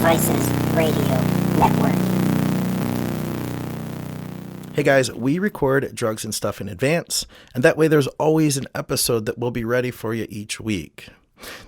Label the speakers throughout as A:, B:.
A: Devices Radio Network.
B: Hey guys, we record Drugs and Stuff in advance, and that way there's always an episode that will be ready for you each week.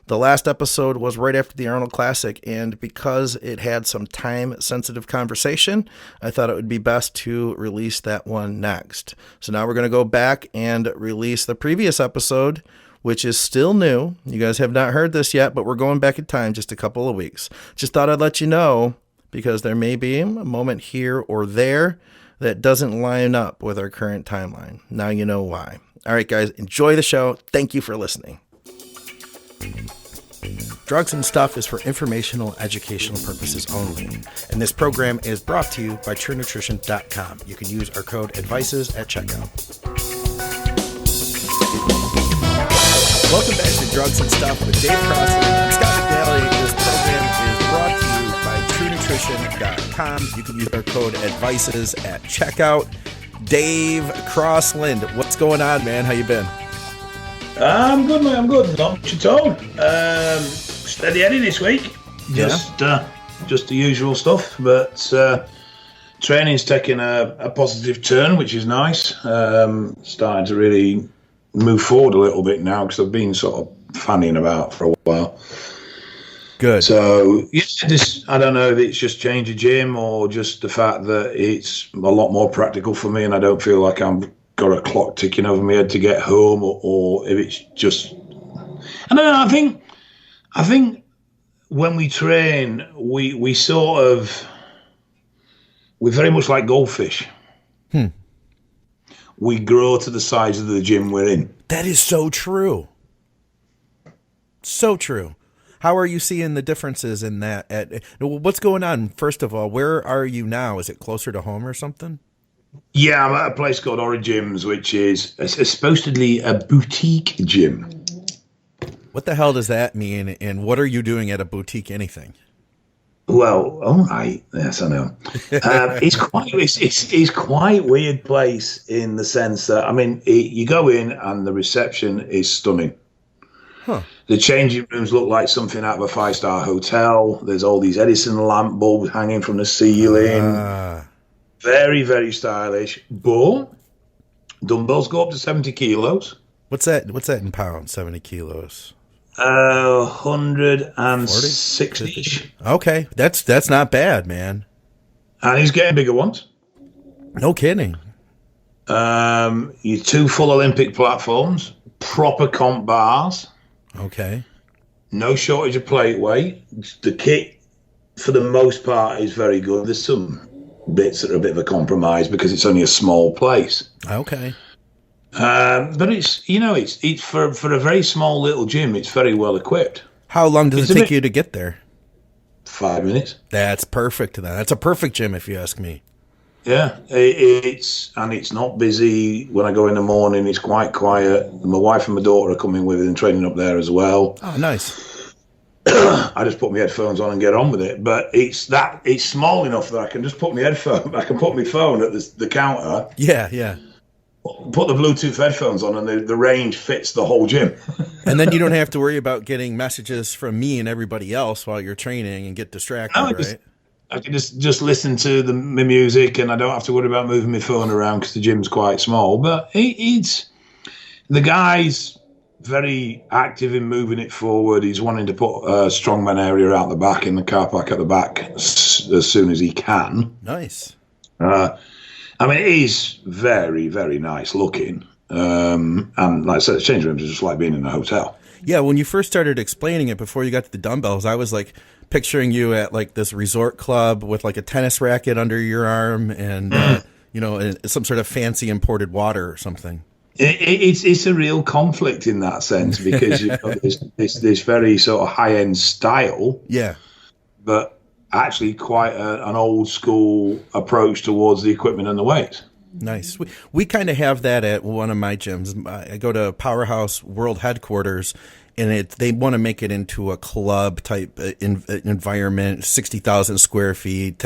B: The last episode was right after the Arnold Classic, and because it had some time-sensitive conversation, I thought it would be best to release that one next. So now we're going to go back and release the previous episode, which is still new. You guys have not heard this yet, but we're going back in time just a couple of weeks. Just thought I'd let you know, because there may be a moment here or there that doesn't line up with our current timeline. Now you know why. All right, guys, enjoy the show. Thank you for listening. Drugs and Stuff is for informational, educational purposes only, and this program is brought to you by TrueNutrition.com. You can use our code ADVICES at checkout. Welcome back to Drugs and Stuff with Dave Crosland. I'm Scott McNally. This program is brought to you by TrueNutrition.com. You can use our code ADVICES at checkout. Dave Crosland, what's going on, man? How you been?
C: I'm good, mate. I'm good. Not much at all. Steady Eddie this week. Just the usual stuff. But training's taking a positive turn, which is nice. Starting to really move forward a little bit now because I've been sort of fanning about for a while.
B: Good.
C: So, yeah, I don't know if it's just change of gym or just the fact that it's a lot more practical for me and I don't feel like I'm got a clock ticking over my head to get home, or if it's just, I don't know. I think when we train, we're very much like goldfish. We grow to the size of the gym we're in.
B: That is so true. So true. How are you seeing the differences in that? What's going on? First of all, where are you now? Is it closer to home or something?
C: Yeah, I'm at a place called Origins, which is supposedly a boutique gym.
B: What the hell does that mean? And what are you doing at a boutique anything?
C: Well, all right. Yes, I know. It's quite weird place in the sense that, I mean, you go in and the reception is stunning.
B: Huh.
C: The changing rooms look like something out of a 5-star hotel. There's all these Edison lamp bulbs hanging from the ceiling. Very, very stylish. But dumbbells go up to 70 kilos.
B: What's that in pounds, 70 kilos?
C: 160-ish.
B: Okay. That's not bad, man.
C: And he's getting bigger ones.
B: No kidding.
C: Your 2 full Olympic platforms, proper comp bars.
B: Okay.
C: No shortage of plate weight. The kit, for the most part, is very good. There's some bits that are a bit of a compromise because it's only a small place.
B: Okay.
C: But it's for a very small little gym, it's very well equipped.
B: How long does it take you to get there?
C: 5 minutes.
B: That's perfect. That's a perfect gym if you ask me.
C: Yeah, it's not busy when I go in the morning. It's quite quiet. My wife and my daughter are coming with it and training up there as well.
B: Oh, nice.
C: I just put my headphones on and get on with it. But it's small enough that I can just put my phone at the counter.
B: Yeah.
C: Put the Bluetooth headphones on and the range fits the whole gym.
B: And then you don't have to worry about getting messages from me and everybody else while you're training and get distracted, right?
C: I can just listen to my music and I don't have to worry about moving my phone around because the gym's quite small. But it's the guy's very active in moving it forward. He's wanting to put a strongman area out the back in the car park at the back as soon as he can.
B: Nice.
C: I mean, it is very, very nice looking. And like I said, the change rooms are just like being in a hotel.
B: Yeah, when you first started explaining it before you got to the dumbbells, I was like picturing you at like this resort club with like a tennis racket under your arm and, some sort of fancy imported water or something.
C: It's a real conflict in that sense because there's this very sort of high-end style.
B: Yeah.
C: But actually quite an old school approach towards the equipment and the weights.
B: Nice. We kind of have that at one of my gyms. I go to Powerhouse World Headquarters, and they want to make it into a club type environment, 60,000 square feet,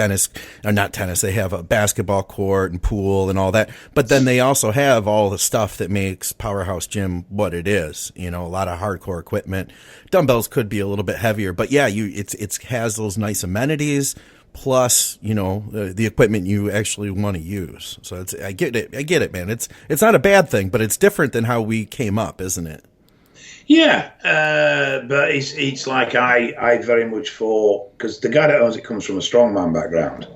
B: not tennis. They have a basketball court and pool and all that. But then they also have all the stuff that makes Powerhouse Gym what it is. A lot of hardcore equipment. Dumbbells could be a little bit heavier, but yeah, it has those nice amenities. Plus, the equipment you actually want to use. So I get it, man. It's not a bad thing, but it's different than how we came up, isn't it?
C: Yeah, but it's like I very much thought, because the guy that owns it comes from a strongman background.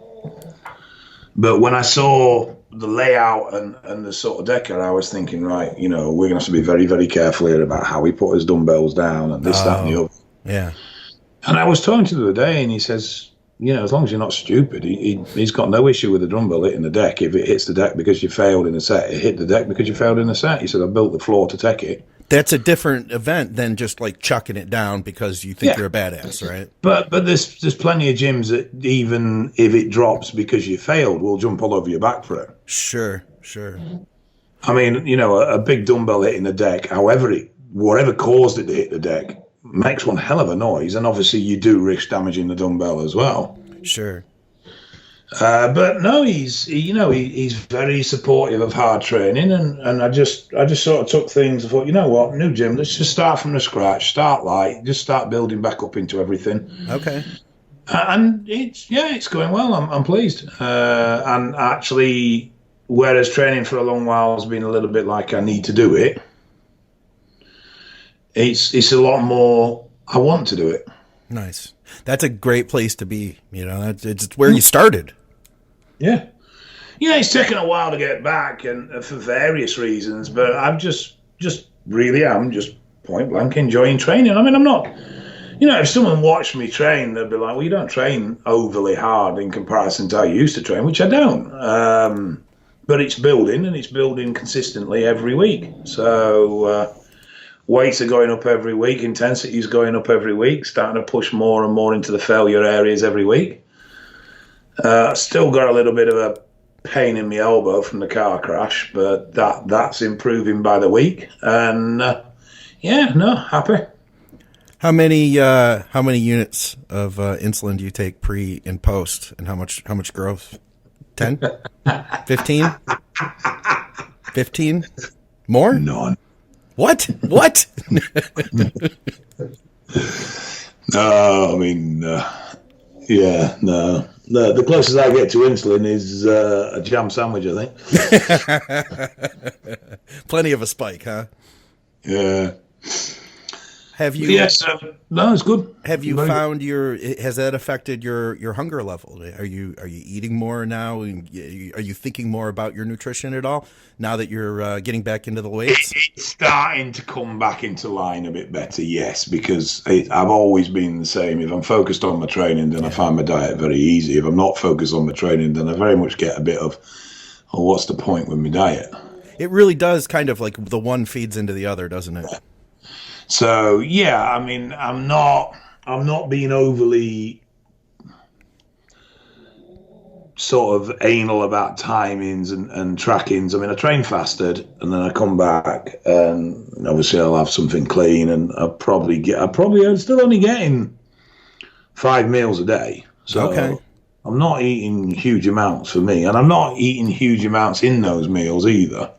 C: But when I saw the layout and the sort of decor, I was thinking, right, we're going to have to be very, very careful here about how we put his dumbbells down and this, that, and the other.
B: Yeah.
C: And I was talking to him the other day, and he says, as long as you're not stupid, he's got no issue with the dumbbell hitting the deck. If it hits the deck because you failed in a set, it hit the deck because you failed in a set. He said, I built the floor to take it.
B: That's a different event than just like chucking it down because you think you're a badass, right?
C: But there's plenty of gyms that even if it drops because you failed, will jump all over your back for it.
B: Sure.
C: I mean, a big dumbbell hitting the deck, whatever caused it to hit the deck, makes one hell of a noise, and obviously you do risk damaging the dumbbell as well.
B: Sure.
C: But no, he's very supportive of hard training, and I just sort of took things. I thought, what, new gym, let's just start from the scratch, start light, just start building back up into everything.
B: Okay.
C: And it's going well. I'm pleased. And actually, whereas training for a long while has been a little bit like I need to do it, it's a lot more I want to do it.
B: Nice. That's a great place to be. It's where you started.
C: Yeah. It's taken a while to get back, and for various reasons, but I'm just point blank enjoying training. I mean, I'm not, if someone watched me train, they'd be like, well, you don't train overly hard in comparison to how you used to train, which I don't. But it's building, and it's building consistently every week. So, weights are going up every week, intensity is going up every week, starting to push more and more into the failure areas every week. Still got a little bit of a pain in my elbow from the car crash, but that's improving by the week. And happy.
B: How many units of insulin do you take pre and post, and how much growth? 10? 15? 15? More?
C: None.
B: What?
C: No, I mean, no. The closest I get to insulin is a jam sandwich, I think.
B: Plenty of a spike, huh?
C: Yeah.
B: Have you?
C: Yes. No, it's good.
B: Have you found has that affected your hunger level? Are you eating more now? Are you thinking more about your nutrition at all now that you're getting back into the weights?
C: It's starting to come back into line a bit better, yes, because I've always been the same. If I'm focused on my training, then I find my diet very easy. If I'm not focused on my training, then I very much get a bit of, what's the point with my diet?
B: It really does kind of like the one feeds into the other, doesn't it?
C: So yeah, I mean, I'm not being overly sort of anal about timings and trackings. I mean, I train fasted, and then I come back, and obviously I'll have something clean, and I'm still only getting 5 meals a day. So
B: okay.
C: I'm not eating huge amounts for me, and I'm not eating huge amounts in those meals either.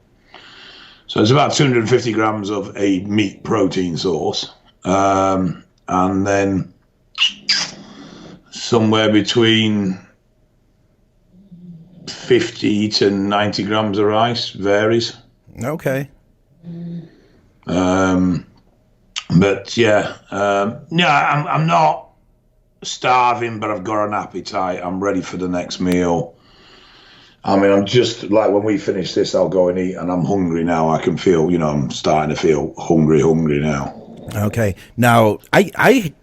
C: So it's about 250 grams of a meat protein source, and then somewhere between 50 to 90 grams of rice, varies.
B: Okay.
C: But yeah, I'm not starving, but I've got an appetite. I'm ready for the next meal. I mean, I'm just like, when we finish this, I'll go and eat, and I'm hungry now. I can feel, I'm starting to feel hungry now. Okay.
B: Now, I've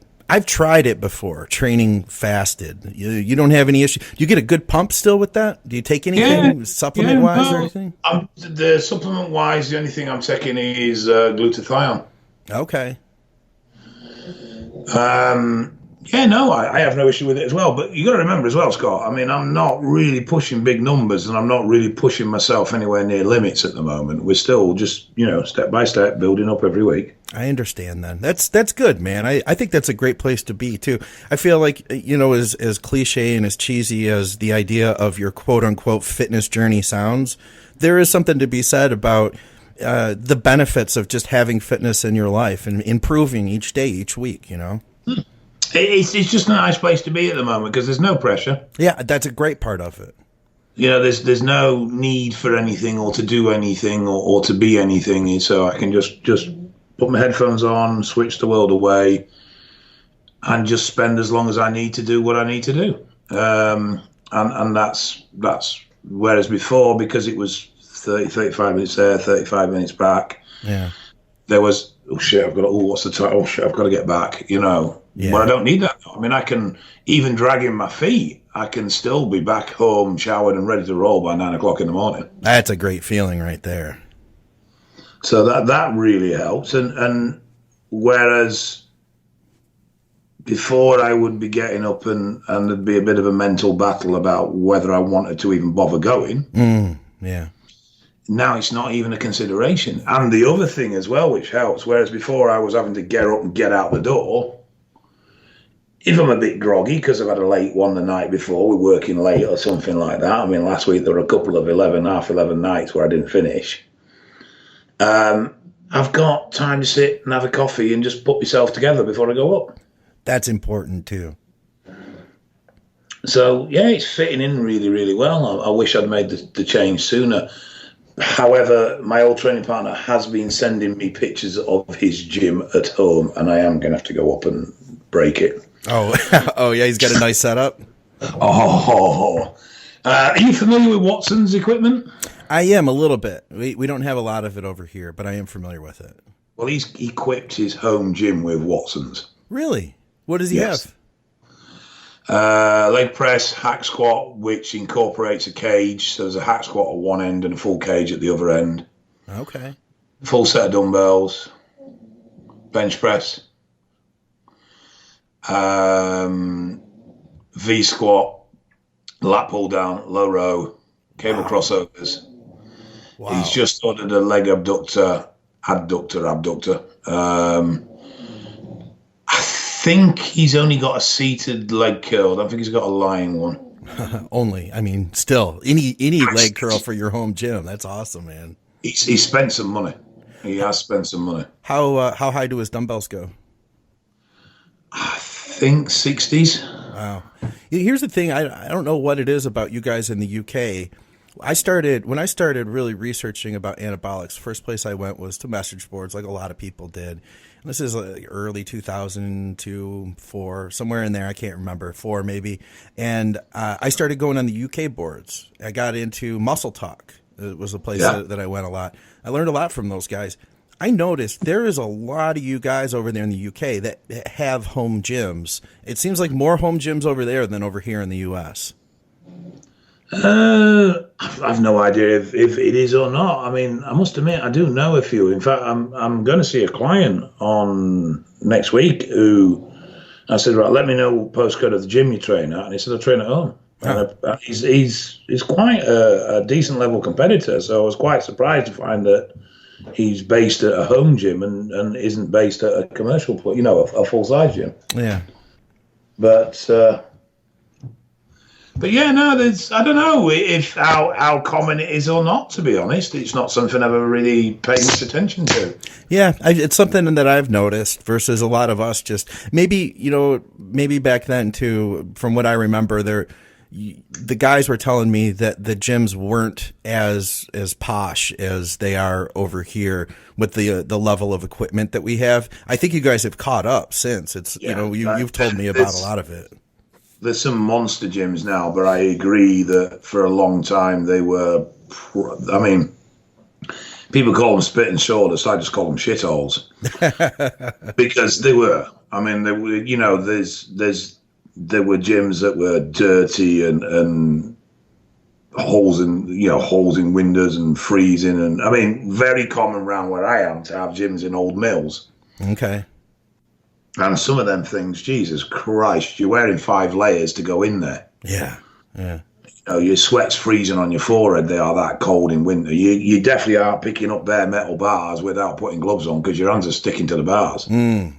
B: tried it before, training fasted. You don't have any issue. Do you get a good pump still with that? Do you take anything supplement-wise or anything?
C: The supplement-wise, the only thing I'm taking is glutathione.
B: Okay.
C: Yeah, no, I have no issue with it as well. But you got to remember as well, Scott. I mean, I'm not really pushing big numbers, and I'm not really pushing myself anywhere near limits at the moment. We're still just, step by step, building up every week.
B: I understand then. That's good, man. I think that's a great place to be too. I feel like, as cliche and as cheesy as the idea of your quote unquote fitness journey sounds, there is something to be said about the benefits of just having fitness in your life and improving each day, each week,
C: It's just a nice place to be at the moment because there's no pressure.
B: Yeah, that's a great part of it.
C: There's no need for anything or to do anything or to be anything. So I can just put my headphones on, switch the world away, and just spend as long as I need to do what I need to do. And that's whereas before, because it was 35 minutes there, 35 minutes back.
B: Yeah.
C: There was, what's the time? Oh shit, I've got to get back, Yeah. But I don't need that. I mean, I can, even dragging my feet, I can still be back home, showered and ready to roll by 9 o'clock in the morning.
B: That's a great feeling right there.
C: So that really helps. And whereas before I would be getting up and there'd be a bit of a mental battle about whether I wanted to even bother going.
B: Yeah.
C: Now it's not even a consideration. And the other thing as well, which helps, whereas before I was having to get up and get out the door, if I'm a bit groggy because I've had a late one the night before, we're working late or something like that. I mean, last week there were a couple of half 11 nights where I didn't finish. I've got time to sit and have a coffee and just put myself together before I go up.
B: That's important too.
C: So, yeah, it's fitting in really, really well. I wish I'd made the change sooner. However, my old training partner has been sending me pictures of his gym at home, and I am going to have to go up and break it.
B: Oh, yeah, he's got a nice setup.
C: Are you familiar with Watson's equipment?
B: I am a little bit. We don't have a lot of it over here, but I am familiar with it.
C: Well, he's equipped his home gym with Watson's.
B: Really? What does he have?
C: Leg press, hack squat, which incorporates a cage. So there's a hack squat at one end and a full cage at the other end.
B: Okay.
C: Full set of dumbbells, bench press, V squat, lat pull down, low row, cable crossovers. Wow. He's just ordered a leg abductor. I think he's only got a seated leg curl. I don't think he's got a lying one.
B: Only. I mean, still, any leg curl for your home gym. That's awesome, man.
C: He spent some money. He has spent some money.
B: How high do his dumbbells go?
C: I think 60s.
B: Wow. Here's the thing. I don't know what it is about you guys in the UK. When I started really researching about anabolics, first place I went was to message boards, like a lot of people did. And this is like early 2002, 4, somewhere in there. I can't remember, 4 maybe. And I started going on the UK boards. I got into Muscle Talk. It was a place that I went a lot. I learned a lot from those guys. I noticed there is a lot of you guys over there in the UK that have home gyms. It seems like more home gyms over there than over here in the US.
C: I've no idea if it is or not. I mean, I must admit, I do know a few. In fact, I'm going to see a client on next week who I said, right, let me know postcode of the gym you train at. And he said, I train at home. And he's quite a decent level competitor. So I was quite surprised to find that he's based at a home gym and isn't based at a commercial, a full-size gym.
B: Yeah.
C: But yeah, no, I don't know if how common it is or not, to be honest. It's not something I've ever really paid much attention to. Yeah,
B: it's something that I've noticed versus a lot of us just maybe back then too, from what I remember, the guys were telling me that the gyms weren't as posh as they are over here with the level of equipment that we have. I think you guys have caught up since. You've told me about a lot of it.
C: There's some monster gyms now, but I agree that for a long time they were, I mean, people call them spit and shoulders, so I just call them shitholes. Because they were. I mean, there were, there were gyms that were dirty and holes in windows and freezing. And I mean, very common around where I am to have gyms in old mills.
B: Okay.
C: And some of them things, Jesus Christ, you're wearing 5 layers to go in there.
B: Yeah, yeah.
C: You know, your sweat's freezing on your forehead. They are that cold in winter. You definitely aren't picking up bare metal bars without putting gloves on because your hands are sticking to the bars.
B: Mm.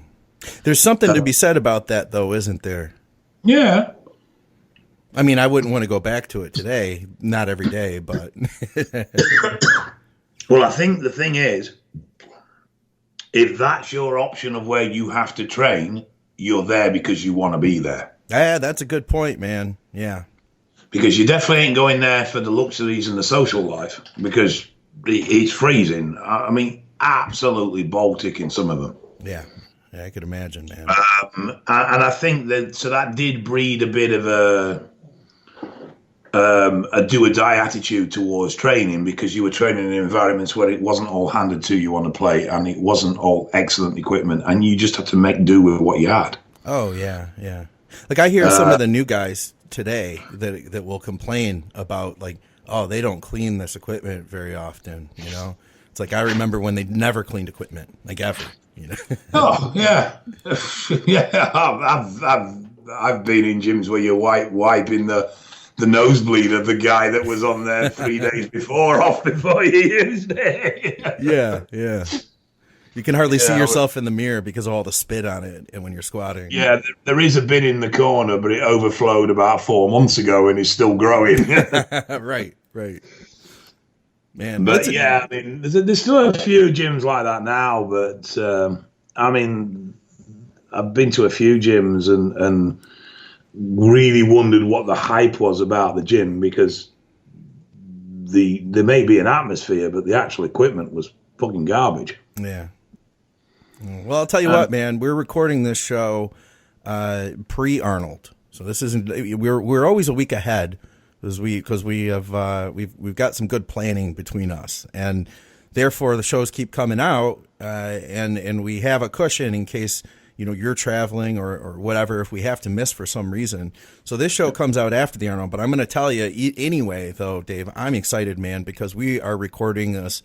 B: There's something to be said about that, though, isn't there?
C: Yeah.
B: I mean, I wouldn't want to go back to it today. Not every day, but.
C: Well, I think the thing is, if that's your option of where you have to train, you're there because you want to be there.
B: Yeah, that's a good point, man. Yeah.
C: Because you definitely ain't going there for the luxuries and the social life because it's freezing. I mean, absolutely Baltic in some of them.
B: Yeah. Yeah, I could imagine, man.
C: And I think that did breed a bit of a do or die attitude towards training because you were training in environments where it wasn't all handed to you on a plate and it wasn't all excellent equipment and you just had to make do with what you had.
B: Oh, yeah, yeah. Like I hear some of the new guys today that will complain about like, oh, they don't clean this equipment very often, you know? It's like I remember when they never cleaned equipment, like ever, you know?
C: Oh, yeah. Yeah, I've been in gyms where you're wiping the nosebleed of the guy that was on there 3 days before you used it.
B: Yeah, yeah. You can hardly see yourself in the mirror because of all the spit on it and when you're squatting.
C: Yeah, there is a bin in the corner, but it overflowed about 4 months ago and is still growing.
B: Right. Man,
C: but yeah, I mean, there's still a few gyms like that now, but I mean, I've been to a few gyms and really wondered what the hype was about the gym because there may be an atmosphere, but the actual equipment was fucking garbage.
B: Yeah. Well, I'll tell you what, man. We're recording this show pre-Arnold, so this isn't. We're always a week ahead because we've got some good planning between us, and therefore the shows keep coming out, and we have a cushion in case you're traveling or whatever if we have to miss for some reason. So this show comes out after the Arnold, but I'm going to tell you anyway, though, Dave. I'm excited, man, because we are recording this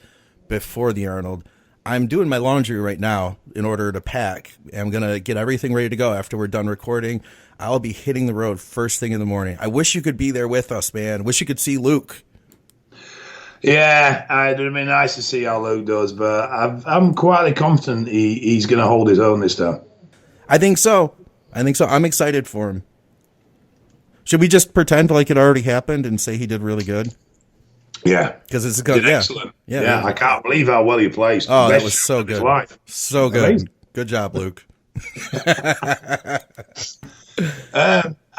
B: before the Arnold. I'm doing my laundry right now in order to pack. I'm going to get everything ready to go after we're done recording. I'll be hitting the road first thing in the morning. I wish you could be there with us, man. Wish you could see Luke.
C: Yeah, it'd be nice to see how Luke does, but I'm quietly confident he's going to hold his own this time.
B: I think so. I'm excited for him. Should we just pretend like it already happened and say he did really good?
C: Yeah,
B: because it's good.
C: Yeah. Excellent. Yeah, I can't believe how well he plays.
B: Oh, that was so good. So good.
C: Amazing.
B: Good job, Luke.
C: I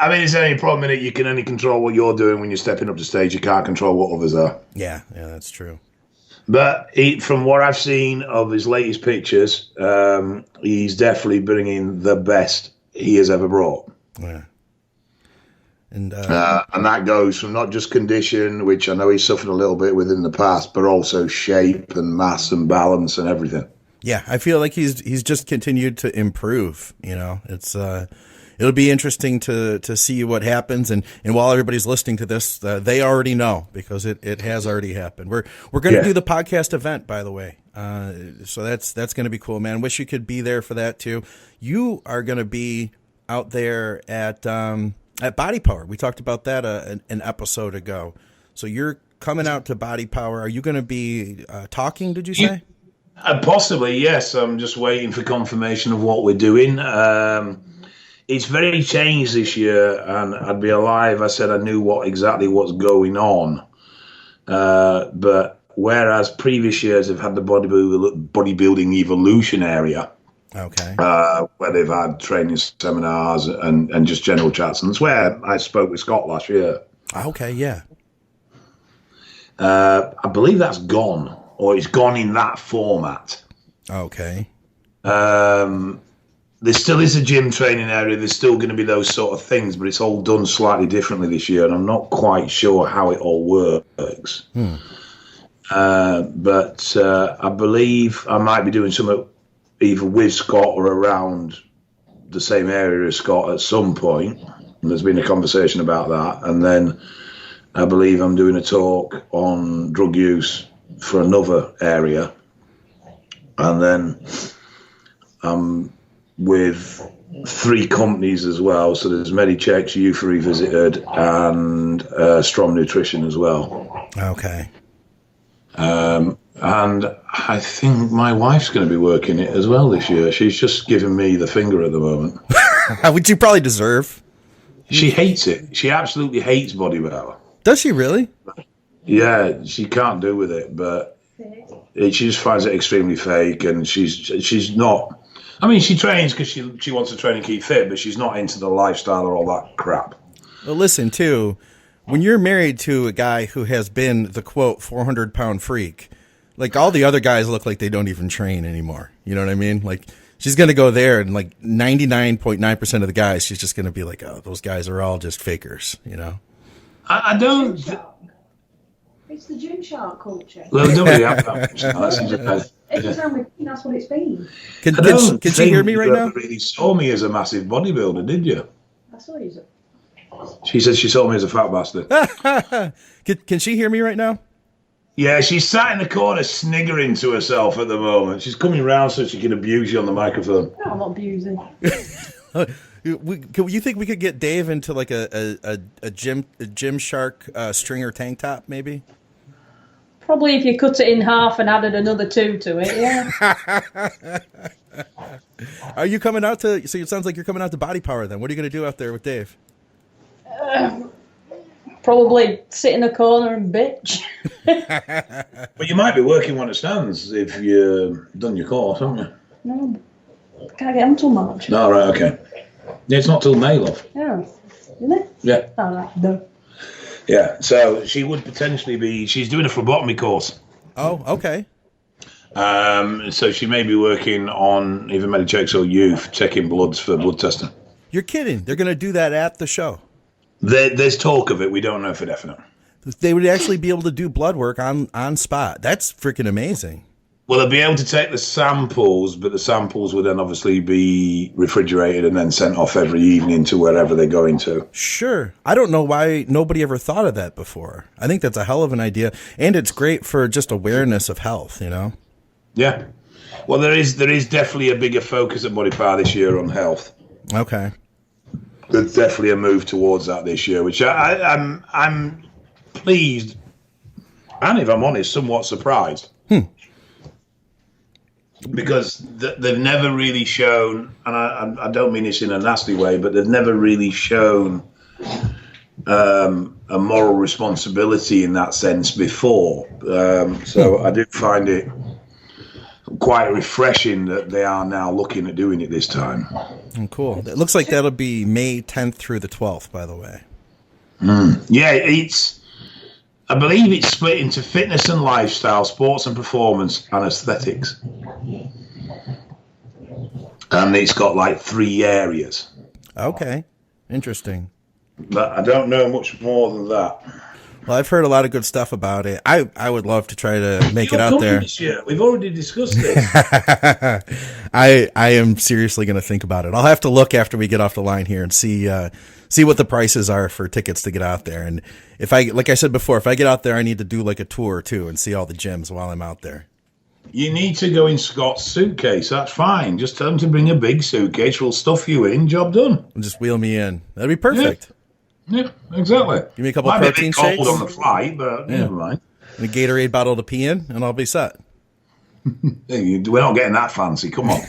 C: mean, is there any problem in it? You can only control what you're doing when you're stepping up to stage. You can't control what others are.
B: Yeah, that's true.
C: But from what I've seen of his latest pictures, he's definitely bringing the best he has ever brought.
B: Yeah.
C: And that goes from not just condition, which I know he's suffered a little bit with in the past, but also shape and mass and balance and everything.
B: Yeah, I feel like he's just continued to improve. It's it'll be interesting to see what happens. And while everybody's listening to this, they already know because it has already happened. We're going to do the podcast event, by the way. So that's going to be cool, man. Wish you could be there for that too. You are going to be out there at Body Power. We talked about that an episode ago. So you're coming out to Body Power. Are you going to be talking, did you say?
C: Possibly, yes. I'm just waiting for confirmation of what we're doing. It's very changed this year, and I'd be alive. I said I knew exactly what's going on. But whereas previous years have had the bodybuilding evolution area,
B: okay,
C: where they've had training seminars and just general chats, and that's where I spoke with Scott last year.
B: Okay, yeah.
C: I believe that's gone, or it's gone in that format.
B: Okay.
C: There still is a gym training area. There's still going to be those sort of things, but it's all done slightly differently this year, and I'm not quite sure how it all works. But I believe I might be doing something either with Scott or around the same area as Scott at some point. And there's been a conversation about that. And then I believe I'm doing a talk on drug use for another area. And then I'm with 3 companies as well. So there's Medichecks, Youth Revisited, and Strong Nutrition as well.
B: Okay.
C: And I think my wife's going to be working it as well this year. She's just giving me the finger at the moment.
B: Which you probably deserve.
C: She hates it. She absolutely hates bodybuilding.
B: Does she really?
C: Yeah, she can't do with it, but she just finds it extremely fake, and she's not. I mean, she trains because she wants to train and keep fit, but she's not into the lifestyle or all that crap.
B: Well, listen, too, when you're married to a guy who has been the, quote, 400-pound freak, like, all the other guys look like they don't even train anymore. You know what I mean? Like, she's going to go there, and, like, 99.9% of the guys, she's just going to be like, oh, those guys are all just fakers, you know?
C: I don't...
D: It's the Gymshark culture.
C: Well, we don't really have that.
D: Every time that's what it's been.
B: Can she hear me right now?
C: You really saw me as a massive bodybuilder, did you?
D: I saw you.
C: She said she saw me as a fat bastard.
B: Can she hear me right now?
C: Yeah, she's sat in the corner sniggering to herself at the moment. She's coming round so she can abuse you on the microphone.
D: No, I'm not abusing.
B: You think we could get Dave into like a Gymshark stringer tank top, maybe?
D: Probably if you cut it in half and added another 2 to it, yeah.
B: Are you coming out to? So it sounds like you're coming out to Body Power. Then what are you going to do out there with Dave?
D: Probably sit in a corner and bitch.
C: But you might be working one of the stands if you've done your course, haven't you?
D: No, can't get them till March.
C: No, right, okay. Yeah, it's not till May, love.
D: Yeah, isn't it?
C: Yeah.
D: Oh, right, no.
C: Yeah, so she would potentially be. She's doing a phlebotomy course.
B: Oh, okay.
C: So she may be working on either Medichecks or Youth, checking bloods for blood testing.
B: You're kidding? They're going to do that at the show?
C: There's talk of it. We don't know for definite.
B: They would actually be able to do blood work on spot. That's freaking amazing.
C: Well, they'll be able to take the samples, but the samples would then obviously be refrigerated and then sent off every evening to wherever they're going to.
B: Sure. I don't know why nobody ever thought of that before. I think that's a hell of an idea, and it's great for just awareness of health, you know?
C: Yeah. Well, there is definitely a bigger focus at Body Power this year on health.
B: Okay.
C: There's definitely a move towards that this year, which I'm pleased, and if I'm honest, somewhat surprised. Because they've never really shown, and I don't mean this in a nasty way, but they've never really shown a moral responsibility in that sense before. So I do find it quite refreshing that they are now looking at doing it this time.
B: Oh, cool. It looks like that'll be May 10th through the 12th, by the way.
C: Yeah, I believe it's split into fitness and lifestyle, sports and performance, and aesthetics. And it's got like 3 areas.
B: Okay. Interesting.
C: But I don't know much more than that.
B: Well, I've heard a lot of good stuff about it. I would love to try to make it out there.
C: This year. We've already discussed this.
B: I am seriously going to think about it. I'll have to look after we get off the line here and see what the prices are for tickets to get out there. And like I said before, if I get out there, I need to do like a tour too and see all the gyms while I'm out there.
C: You need to go in Scott's suitcase. That's fine. Just tell him to bring a big suitcase. We'll stuff you in. Job done.
B: And just wheel me in. That'd be perfect.
C: Yeah, exactly.
B: Give me a couple
C: Might
B: protein
C: be a bit
B: shakes.
C: cold on the flight, but never mind.
B: And a Gatorade bottle to pee in, and I'll be set.
C: We're not getting that fancy. Come on.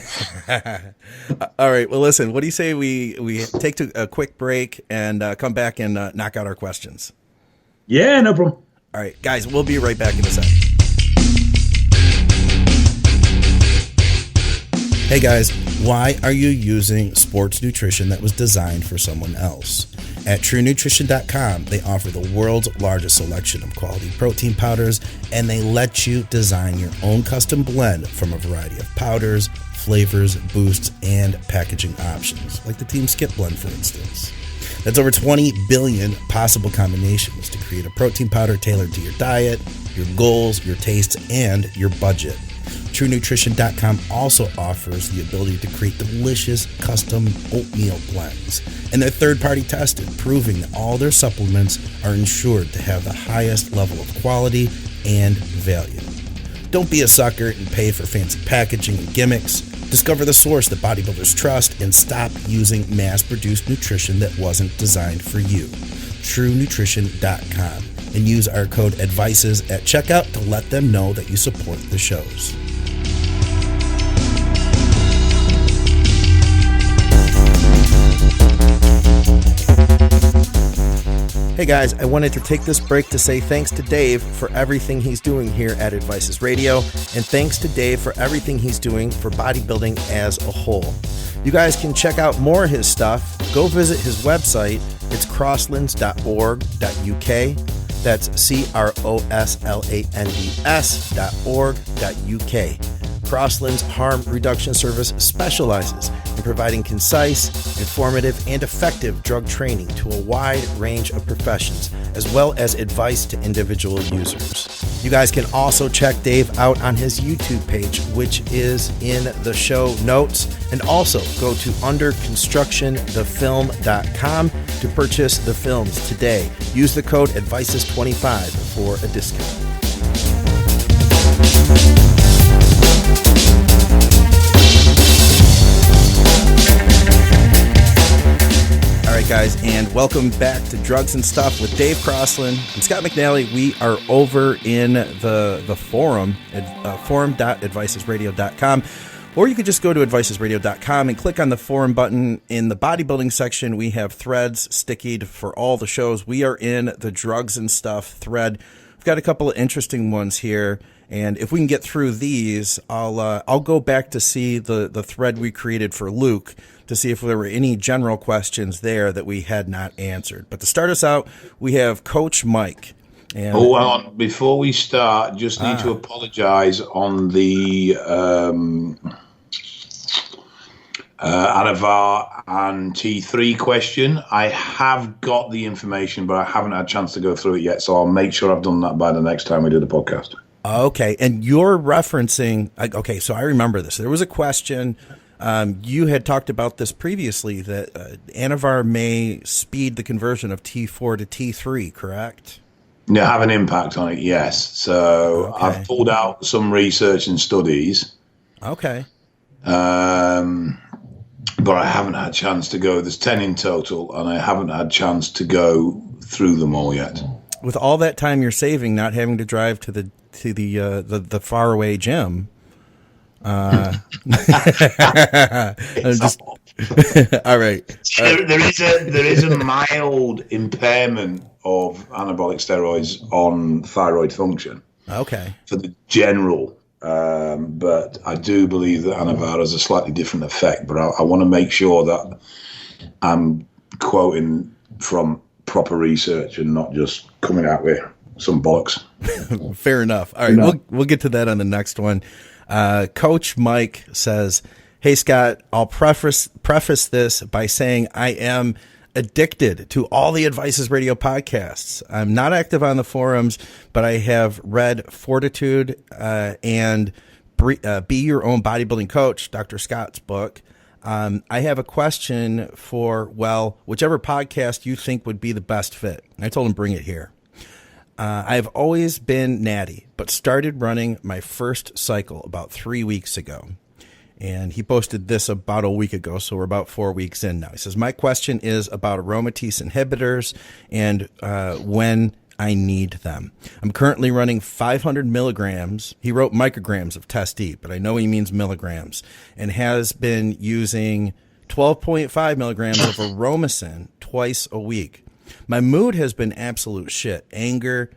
B: All right. Well, listen. What do you say we take a quick break and come back and knock out our questions?
C: Yeah, no problem.
B: All right, guys. We'll be right back in a sec. Hey guys, why are you using sports nutrition that was designed for someone else? At TrueNutrition.com, they offer the world's largest selection of quality protein powders, and they let you design your own custom blend from a variety of powders, flavors, boosts, and packaging options, like the Team Skip blend, for instance. That's over 20 billion possible combinations to create a protein powder tailored to your diet, your goals, your tastes, and your budget. TrueNutrition.com also offers the ability to create delicious custom oatmeal blends. And they're third-party tested, proving that all their supplements are ensured to have the highest level of quality and value. Don't be a sucker and pay for fancy packaging and gimmicks. Discover the source that bodybuilders trust and stop using mass-produced nutrition that wasn't designed for you. TrueNutrition.com. And use our code ADVICES at checkout to let them know that you support the shows. Hey guys, I wanted to take this break to say thanks to Dave for everything he's doing here at Advices Radio, and thanks to Dave for everything he's doing for bodybuilding as a whole. You guys can check out more of his stuff. Go visit his website. It's crosslands.org.uk. That's CROSLANDS.org.uk. Crossland's Harm Reduction Service specializes in providing concise, informative, and effective drug training to a wide range of professions, as well as advice to individual users. You guys can also check Dave out on his YouTube page, which is in the show notes, and also go to underconstructionthefilm.com to purchase the films today. Use the code ADVICES25 for a discount. All right, guys, and welcome back to Drugs and Stuff with Dave Crosland and Scott McNally. We are over in the forum at forum.advicesradio.com, or you could just go to advicesradio.com and click on the forum button. In the bodybuilding section, we have threads stickied for all the shows. We are in the Drugs and Stuff thread. We've got a couple of interesting ones here, and if we can get through these, I'll go back to see the thread we created for Luke to see if there were any general questions there that we had not answered. But to start us out, we have Coach Mike. And
C: hang on. Before we start, just need to apologise on the Anavar and T3 question. I have got the information, but I haven't had a chance to go through it yet, so I'll make sure I've done that by the next time we do the podcast.
B: Okay, and you're referencing, okay, so I remember this. There was a question, you had talked about this previously, that Anavar may speed the conversion of T4 to T3, correct?
C: Yeah, have an impact on it, yes. So okay. I've pulled out some research and studies.
B: Okay.
C: But I haven't had a chance to go. There's 10 in total, and I haven't had a chance to go through them all yet.
B: With all that time you're saving, not having to drive to the faraway gym. Just, all right.
C: There is a mild impairment of anabolic steroids on thyroid function.
B: Okay.
C: For the general. But I do believe that Anavar has a slightly different effect, but I want to make sure that I'm quoting from proper research and not just coming out with some bollocks.
B: Fair enough. All right, we'll get to that on the next one. Coach Mike says, "Hey Scott, I'll preface this by saying I am addicted to all the Advices Radio podcasts. I'm not active on the forums, but I have read Fortitude and Be Your Own Bodybuilding Coach, Dr. Scott's book. I have a question for, whichever podcast you think would be the best fit." I told him, bring it here. I've always been natty, but started running my first cycle about 3 weeks ago. And he posted this about a week ago, so we're about 4 weeks in now. He says, "My question is about aromatase inhibitors and when I need them. I'm currently running 500 milligrams." He wrote micrograms of Test E, but I know he means milligrams, and has been using 12.5 milligrams of Aromacin twice a week. My mood has been absolute shit. Anger,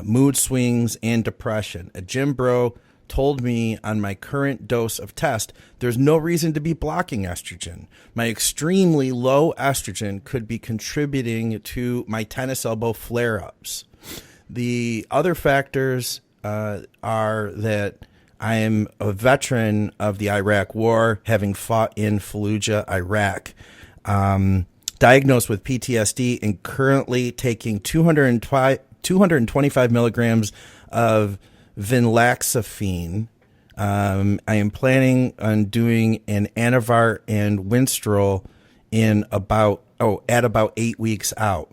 B: mood swings, and depression. A gym bro told me on my current dose of test, there's no reason to be blocking estrogen. My extremely low estrogen could be contributing to my tennis elbow flare-ups. The other factors are that I am a veteran of the Iraq War, having fought in Fallujah, Iraq. Diagnosed with PTSD and currently taking 225 milligrams of vinlaxafine. I am planning on doing an Anavar and Winstrol at about 8 weeks out.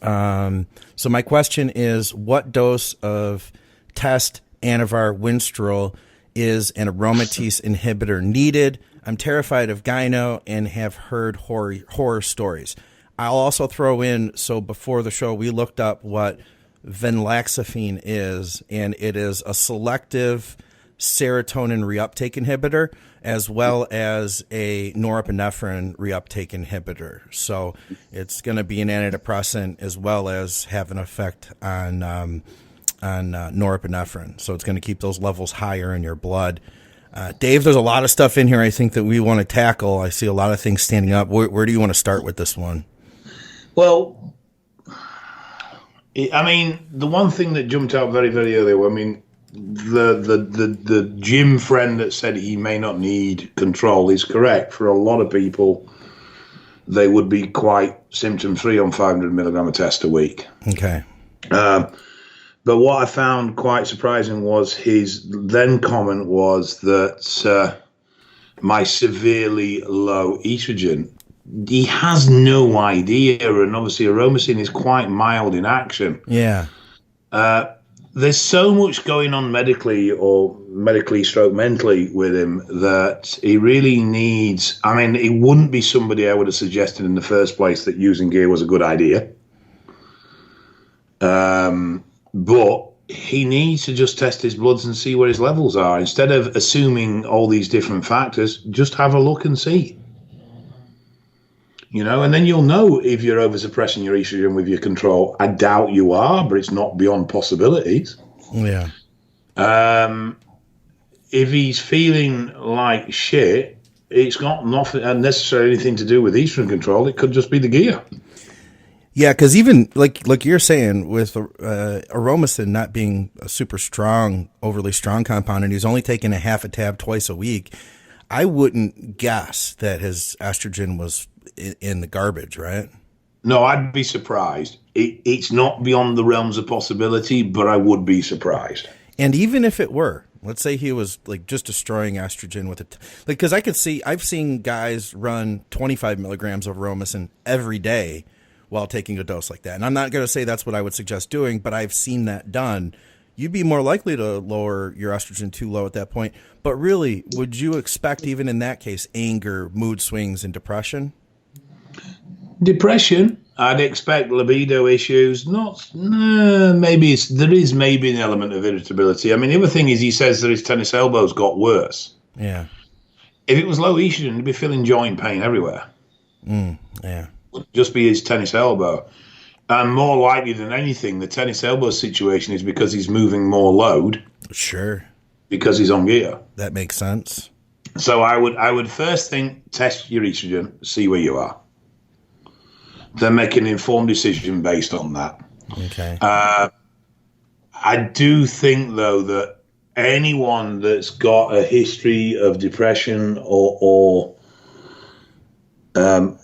B: So my question is, what dose of test Anavar Winstrol Is an aromatase inhibitor needed? I'm terrified of gyno and have heard horror stories. I'll also throw in, so before the show, we looked up what venlafaxine is, and it is a selective serotonin reuptake inhibitor as well as a norepinephrine reuptake inhibitor. So it's going to be an antidepressant as well as have an effect on norepinephrine. So it's going to keep those levels higher in your blood. Dave, there's a lot of stuff in here I think that we want to tackle. I see a lot of things standing up. Where do you want to start with this one?
C: Well, I mean, the one thing that jumped out very, very early, I mean, the gym friend that said he may not need control is correct. For a lot of people, they would be quite symptom-free on 500 milligram of test a week.
B: Okay.
C: But what I found quite surprising was his then comment was that my severely low estrogen. He has no idea, and obviously aromatase is quite mild in action.
B: Yeah.
C: There's so much going on medically stroke mentally with him that he really needs, I mean, it wouldn't be somebody I would have suggested in the first place that using gear was a good idea. But he needs to just test his bloods and see where his levels are. Instead of assuming all these different factors, just have a look and see. You know, and then you'll know if you're over-suppressing your estrogen with your control. I doubt you are, but it's not beyond possibilities.
B: Yeah.
C: If he's feeling like shit, it's got nothing necessarily anything to do with estrogen control. It could just be the gear.
B: Yeah, because even like you're saying with aromatase not being a super strong, overly strong compound, and he's only taking a half a tab twice a week, I wouldn't guess that his estrogen was in the garbage, right?
C: No, I'd be surprised. It's not beyond the realms of possibility, but I would be surprised.
B: And even if it were, let's say he was like just destroying estrogen with it, like, because I've seen guys run 25 milligrams of aromatase every day while taking a dose like that. And I'm not going to say that's what I would suggest doing, but I've seen that done. You'd be more likely to lower your estrogen too low at that point. But really, would you expect even in that case, anger, mood swings, and depression?
C: Depression, I'd expect libido issues. Maybe there is maybe an element of irritability. I mean, the other thing is he says that his tennis elbows got worse.
B: Yeah.
C: If it was low estrogen, he'd be feeling joint pain everywhere.
B: Yeah.
C: It would just be his tennis elbow. And more likely than anything, the tennis elbow situation is because he's moving more load.
B: Sure.
C: Because he's on gear.
B: That makes sense.
C: So I would first think, test your estrogen, see where you are. Then make an informed decision based on that.
B: Okay.
C: I do think, though, that anyone that's got a history of depression or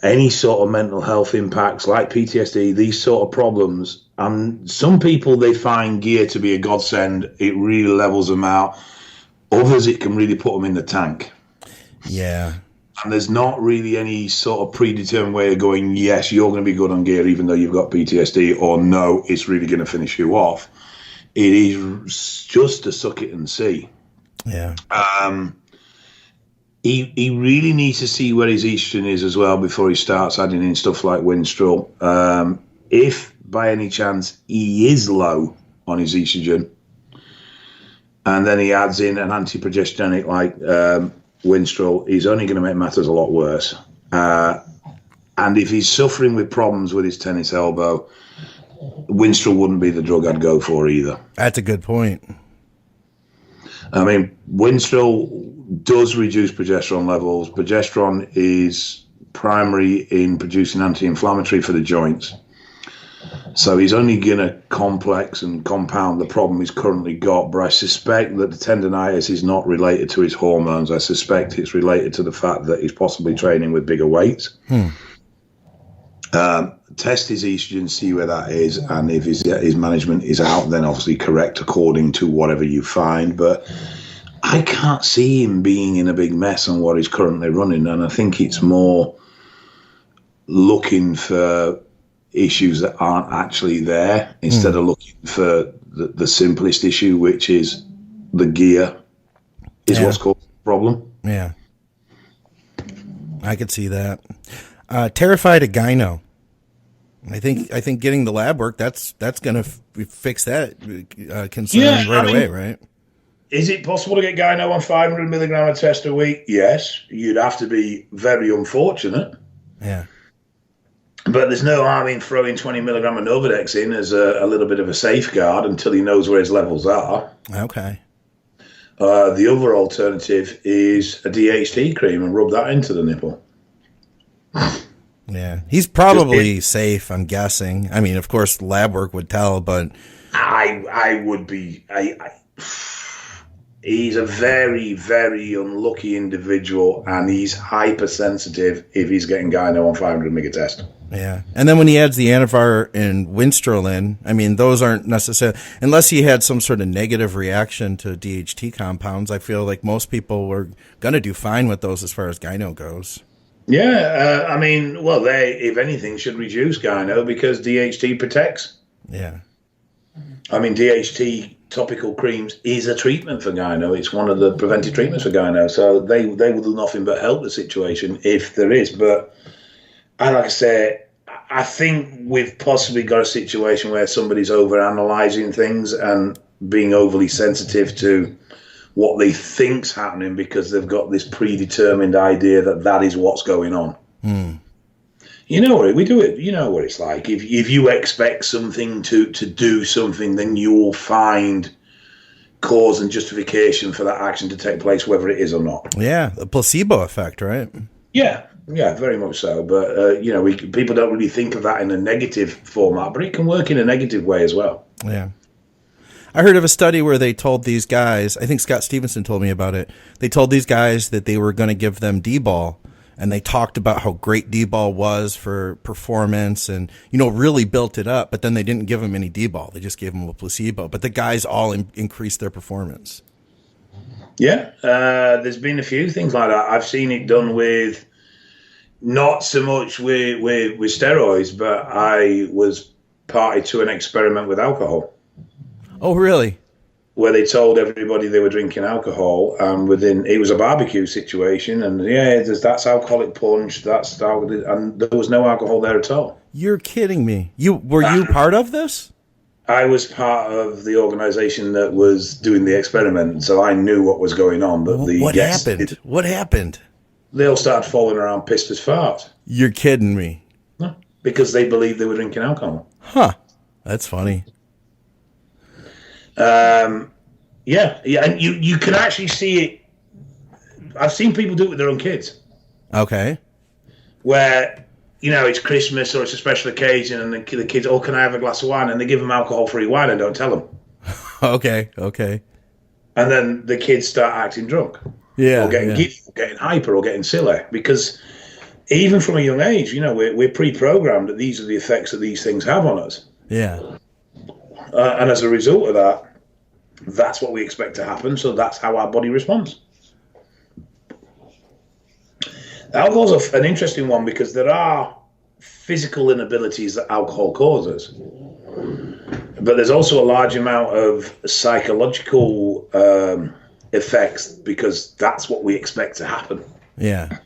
C: any sort of mental health impacts like PTSD, these sort of problems, some people, they find gear to be a godsend. It really levels them out. Others, it can really put them in the tank.
B: Yeah.
C: And there's not really any sort of predetermined way of going, yes, you're going to be good on gear even though you've got PTSD, or no, it's really going to finish you off. It is just to suck it and see.
B: Yeah.
C: He really needs to see where his estrogen is as well before he starts adding in stuff like Winstrol. If by any chance he is low on his estrogen, and then he adds in an anti-progesteronic like Winstrol, he's only going to make matters a lot worse. And if he's suffering with problems with his tennis elbow, Winstrol wouldn't be the drug I'd go for either.
B: That's a good point.
C: I mean, Winstrol does reduce progesterone levels. Progesterone is primary in producing anti-inflammatory for the joints. So he's only going to complex and compound the problem he's currently got. But I suspect that the tendinitis is not related to his hormones. I suspect it's related to the fact that he's possibly training with bigger weights. Test his estrogen, see where that is. And if his management is out, then obviously correct according to whatever you find. But I can't see him being in a big mess on what he's currently running. And I think it's more looking for issues that aren't actually there instead of looking for the simplest issue, which is the gear is what's caused the problem.
B: Yeah. I could see that. Terrified of gyno. I think getting the lab work, that's going to fix that concern away, right?
C: Is it possible to get gyno on 500 milligram of test a week? Yes. You'd have to be very unfortunate.
B: Yeah.
C: But there's no harm in throwing 20 milligram of Novadex in as a little bit of a safeguard until he knows where his levels are.
B: Okay.
C: The other alternative is a DHT cream and rub that into the nipple.
B: Yeah. He's probably safe, I'm guessing. I mean, of course, lab work would tell, but...
C: I would be... He's a very, very unlucky individual, and he's hypersensitive if he's getting gyno on 500 mg test.
B: Yeah. And then when he adds the Anavar and Winstrol, I mean, those aren't necessarily, unless he had some sort of negative reaction to DHT compounds, I feel like most people were going to do fine with those as far as gyno goes.
C: Yeah. I mean, well, they, if anything, should reduce gyno because DHT protects.
B: Yeah.
C: I mean, DHT topical creams is a treatment for gyno. It's one of the preventive treatments for gyno. So they will do nothing but help the situation if there is. But and like I say, I think we've possibly got a situation where somebody's over-analysing things and being overly sensitive to what they think's happening because they've got this predetermined idea that is what's going on. You know what we do it. You know what it's like. If you expect something to do something, then you will find cause and justification for that action to take place, whether it is or not.
B: Yeah, the placebo effect, right?
C: Yeah, very much so. But people don't really think of that in a negative format, but it can work in a negative way as well.
B: Yeah. I heard of a study where they told these guys, I think Scott Stevenson told me about it, they told these guys that they were going to give them D-ball, and they talked about how great D-ball was for performance and, really built it up, but then they didn't give them any D-ball. They just gave them a placebo, but the guys all increased their performance.
C: Yeah, there's been a few things like that. I've seen it done with, not so much with steroids, but I was party to an experiment with alcohol.
B: Oh, really?
C: Where they told everybody they were drinking alcohol, and it was a barbecue situation, and that's alcoholic punch, and there was no alcohol there at all.
B: You're kidding me. Were you part of this?
C: I was part of the organization that was doing the experiment, so I knew what was going on. But
B: what happened? What happened?
C: They all started falling around pissed as fart.
B: You're kidding me.
C: No, because they believed they were drinking alcohol.
B: Huh. That's funny.
C: Yeah, and you can actually see it. I've seen people do it with their own kids.
B: Okay. Where,
C: it's Christmas or it's a special occasion, and the kids, can I have a glass of wine? And they give them alcohol-free wine and don't tell them.
B: Okay.
C: And then the kids start acting drunk.
B: Yeah.
C: Or getting giddy, or getting hyper, or getting silly. Because even from a young age, we're pre-programmed that these are the effects that these things have on us.
B: Yeah.
C: And as a result of that, that's what we expect to happen, so that's how our body responds. Alcohol's an interesting one because there are physical inabilities that alcohol causes, but there's also a large amount of psychological effects because that's what we expect to happen.
B: Yeah.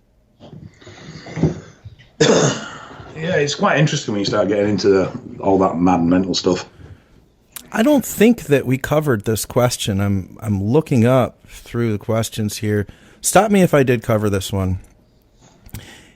C: Yeah, it's quite interesting when you start getting into all that mad mental stuff.
B: I don't think that we covered this question. I'm looking up through the questions here. Stop me if I did cover this one.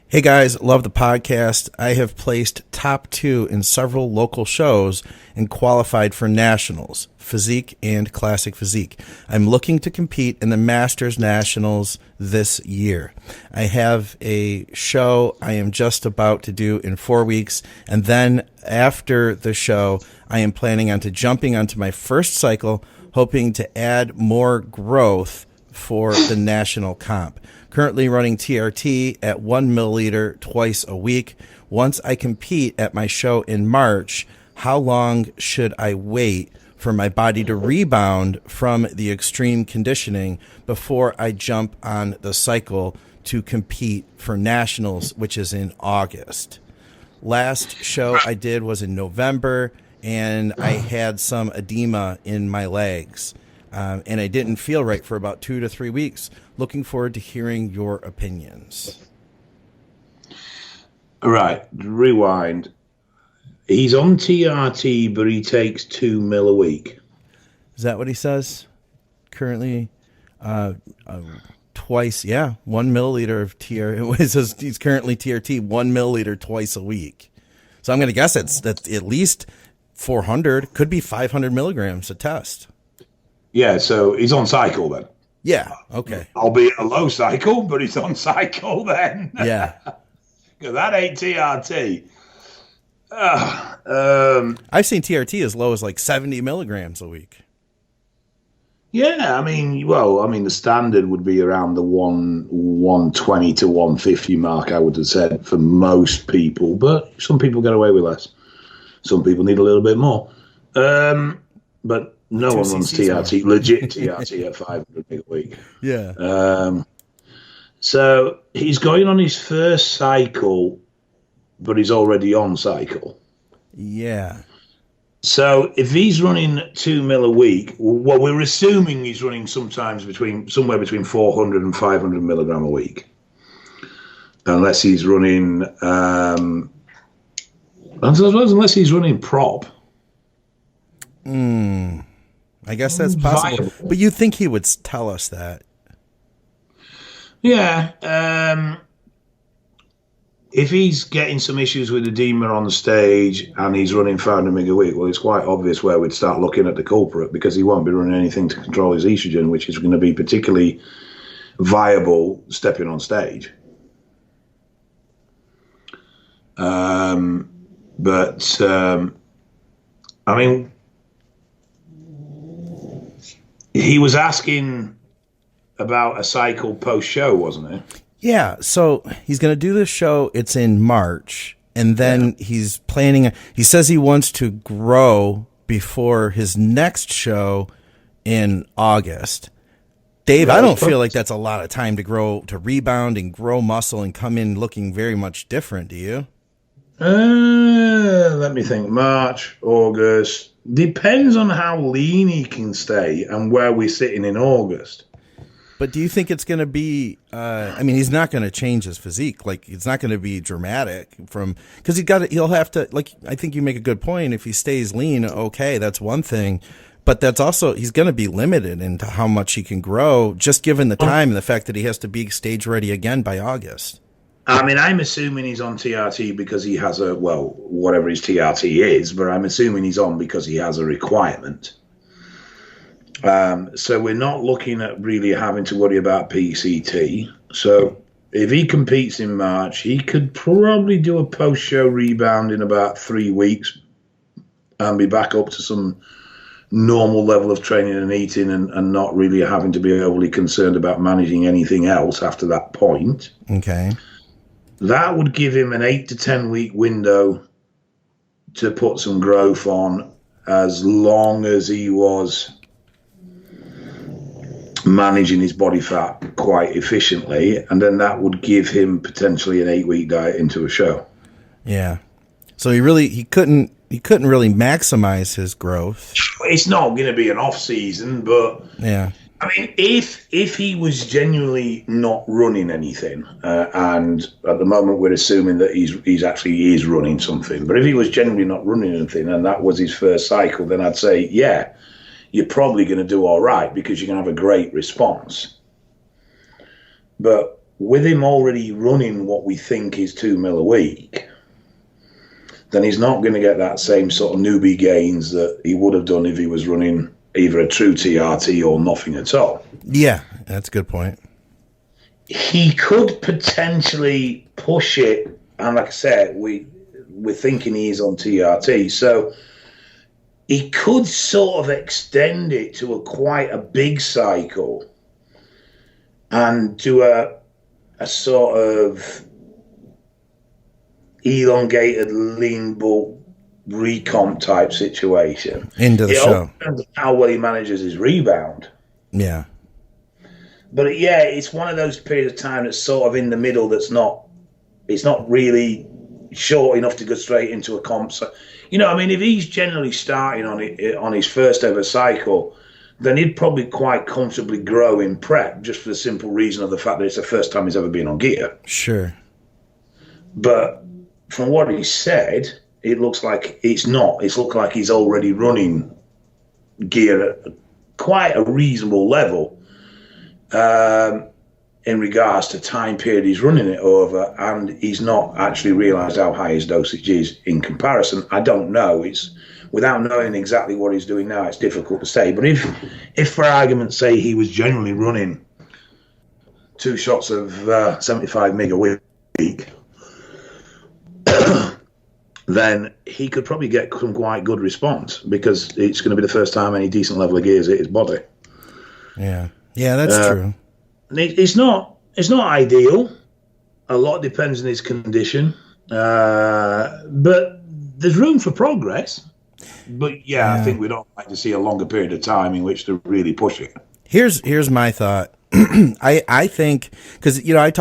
B: Hey guys, love the podcast. I have placed top 2 in several local shows and qualified for nationals, physique and classic physique. I'm looking to compete in the Masters Nationals this year. I have a show I am just about to do in 4 weeks, and then after the show, I am planning on jumping onto my first cycle, hoping to add more growth for the national comp. Currently running TRT at 1 milliliter twice a week. Once I compete at my show in March, how long should I wait for my body to rebound from the extreme conditioning before I jump on the cycle to compete for nationals, which is in August? Last show I did was in November, and I had some edema in my legs. and I didn't feel right for about 2 to 3 weeks. Looking forward to hearing your opinions.
C: Right, rewind. He's on TRT, but he takes 2 mil a week.
B: Is that what he says? Currently, twice, 1 milliliter of TRT. It says he's currently TRT 1 milliliter twice a week. So I'm going to guess that's at least 400, could be 500 milligrams a test.
C: Yeah, so he's on cycle then.
B: Yeah, okay.
C: Albeit a low cycle, but he's on cycle then.
B: Yeah.
C: Because that ain't TRT.
B: I've seen TRT as low as like 70 milligrams a week.
C: Yeah, I mean, the standard would be around the 120 to 150 mark, I would have said, for most people. But some people get away with less. Some people need a little bit more. But no one runs TRT, legit TRT at 500 a week.
B: Yeah.
C: So he's going on his first cycle, but he's already on cycle.
B: Yeah.
C: So if he's running 2 mil a week, well, we're assuming he's running somewhere between 400 and 500 milligram a week. Unless he's running, unless he's running prop.
B: I guess that's possible.
C: Viable.
B: But you think he would tell us that?
C: Yeah. If he's getting some issues with edema on the stage and he's running 500 mg a week, well, it's quite obvious where we'd start looking at the culprit, because he won't be running anything to control his estrogen, which is going to be particularly viable stepping on stage. I mean, he was asking about a cycle post-show, wasn't he?
B: Yeah, so he's going to do this show. It's in March, and then he's planning. He says he wants to grow before his next show in August. Dave, I don't feel like that's a lot of time to grow, to rebound and grow muscle and come in looking very much different, do you?
C: Let me think. March, August. Depends on how lean he can stay and where we're sitting in August.
B: But do you think it's going to be, he's not going to change his physique. Like, it's not going to be dramatic because he'll have to, like, I think you make a good point. If he stays lean, okay, that's one thing. But that's also, he's going to be limited into how much he can grow, just given the time and the fact that he has to be stage ready again by August.
C: I mean, I'm assuming he's on TRT because he has whatever his TRT is, but I'm assuming he's on because he has a requirement. So we're not looking at really having to worry about PCT. So if he competes in March, he could probably do a post-show rebound in about 3 weeks and be back up to some normal level of training and eating and not really having to be overly concerned about managing anything else after that point.
B: Okay.
C: That would give him an 8 to 10 week window to put some growth on, as long as he was managing his body fat quite efficiently, and then that would give him potentially an 8-week diet into a show.
B: Yeah. So he couldn't really maximize his growth.
C: It's not going to be an off season, but
B: yeah.
C: I mean, if he was genuinely not running anything, and at the moment we're assuming that he's actually is running something, but if he was genuinely not running anything and that was his first cycle, then I'd say, yeah, you're probably going to do all right because you're going to have a great response. But with him already running what we think is 2 mil a week, then he's not going to get that same sort of newbie gains that he would have done if he was running either a true TRT or nothing at all.
B: Yeah, that's a good point.
C: He could potentially push it, and like I said, we're thinking he's on TRT, so he could sort of extend it to quite a big cycle and do a sort of elongated lean bulk recomp type situation
B: into the show.
C: It depends on how well he manages his rebound.
B: Yeah.
C: But yeah, it's one of those periods of time that's sort of in the middle. It's not really short enough to go straight into a comp. So, if he's generally starting on his first ever cycle, then he'd probably quite comfortably grow in prep, just for the simple reason of the fact that it's the first time he's ever been on gear.
B: Sure.
C: But from what he said, it looks like it's not. It's looked like he's already running gear at quite a reasonable level in regards to time period he's running it over, and he's not actually realised how high his dosage is in comparison. I don't know. It's without knowing exactly what he's doing now, it's difficult to say. But if for argument's sake he was generally running 2 shots of 75 mg a week, then he could probably get some quite good response, because it's going to be the first time any decent level of gear has hit his body.
B: Yeah, that's true.
C: It's not ideal. A lot depends on his condition, but there's room for progress. But yeah, I think we'd all like to see a longer period of time in which to really push it.
B: Here's my thought. I think, because, I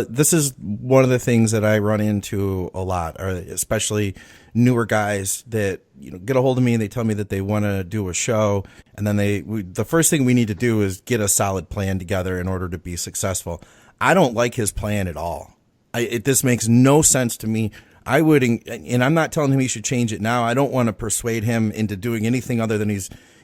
B: this is one of the things that I run into a lot, or especially newer guys that, get a hold of me and they tell me that they want to do a show. And then the first thing we need to do is get a solid plan together in order to be successful. I don't like his plan at all. This makes no sense to me. I would, and I'm not telling him he should change it now. I don't want to persuade him into doing anything other than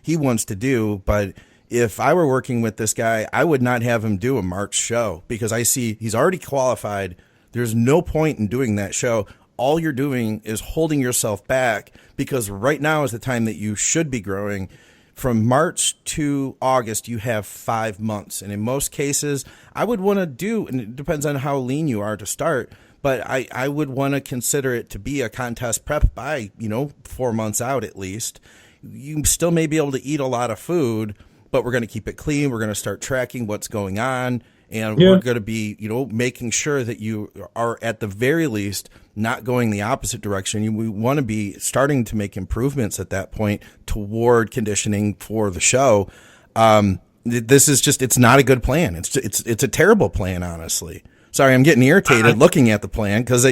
B: he wants to do. But if I were working with this guy, I would not have him do a March show, because I see he's already qualified. There's no point in doing that show. All you're doing is holding yourself back, because right now is the time that you should be growing. From March to August, you have 5 months. And in most cases, I would want to do, and it depends on how lean you are to start, but I would want to consider it to be a contest prep by, 4 months out at least. You still may be able to eat a lot of food, but we're going to keep it clean. We're going to start tracking what's going on. And we're going to be, making sure that you are at the very least not going the opposite direction. We want to be starting to make improvements at that point toward conditioning for the show. This is just, it's not a good plan. It's a terrible plan, honestly. Sorry, I'm getting irritated looking at the plan, because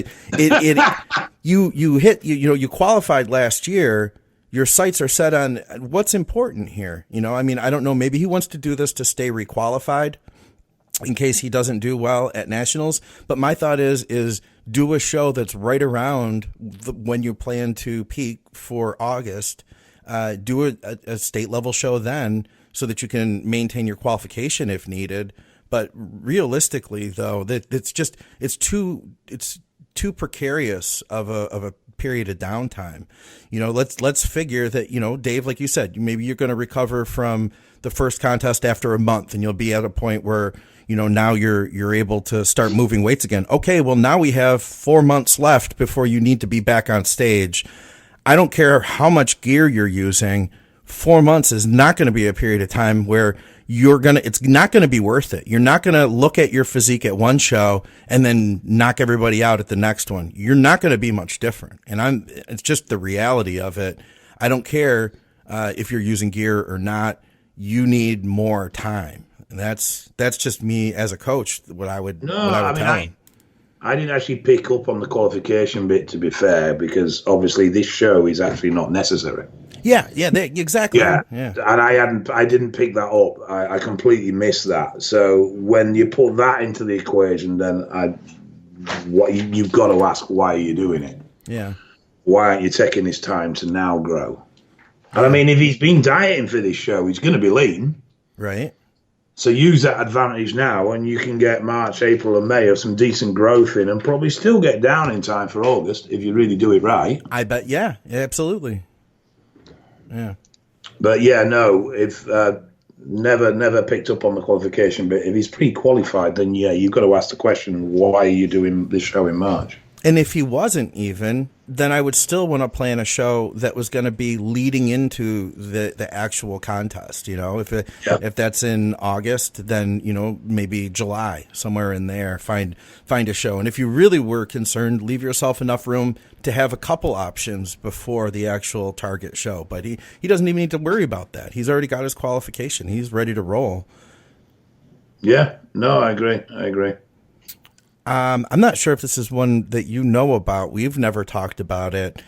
B: you qualified last year. Your sights are set on what's important here. I don't know. Maybe he wants to do this to stay requalified in case he doesn't do well at nationals. But my thought is do a show that's right around when you plan to peak for August. Do a state level show then, so that you can maintain your qualification if needed. But realistically, though, it's too precarious of a period of downtime. Let's figure that, Dave, like you said, maybe you're going to recover from the first contest after a month, and you'll be at a point where, now you're able to start moving weights again. Okay, well, now we have 4 months left before you need to be back on stage. I don't care how much gear you're using. 4 months is not going to be a period of time where it's not going to be worth it. You're not going to look at your physique at one show and then knock everybody out at the next one. You're not going to be much different. And it's just the reality of it. I don't care if you're using gear or not. You need more time. And that's just me as a coach, what I would tell him.
C: I didn't actually pick up on the qualification bit, to be fair, because obviously this show is actually not necessary.
B: Yeah, exactly.
C: Yeah, and I didn't pick that up. I completely missed that. So when you put that into the equation, then you've got to ask, why are you doing it?
B: Yeah.
C: Why aren't you taking this time to now grow? And I mean, if he's been dieting for this show, he's going to be lean.
B: Right.
C: So use that advantage now, and you can get March, April, and May of some decent growth in, and probably still get down in time for August if you really do it right.
B: I bet. Yeah, absolutely. Yeah.
C: But yeah, no, if never picked up on the qualification bit. If he's pre-qualified, then yeah, you've got to ask the question, why are you doing this show in March?
B: And if he wasn't even, then I would still want to plan a show that was going to be leading into the actual contest. If that's in August, then, maybe July, somewhere in there, find a show. And if you really were concerned, leave yourself enough room to have a couple options before the actual target show. But he doesn't even need to worry about that. He's already got his qualification. He's ready to roll.
C: Yeah, no, I agree.
B: I'm not sure if this is one that you know about. We've never talked about it.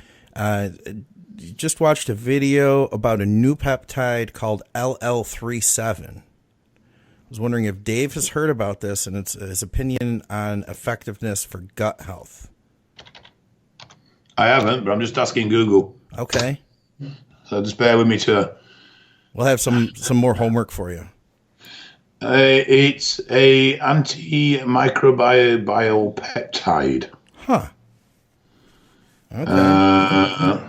B: just watched a video about a new peptide called LL37. I was wondering if Dave has heard about this and his opinion on effectiveness for gut health.
C: I haven't, but I'm just asking Google.
B: Okay.
C: So just bear with me to...
B: We'll have some more homework for you.
C: It's a antimicrobial peptide.
B: Huh. Okay.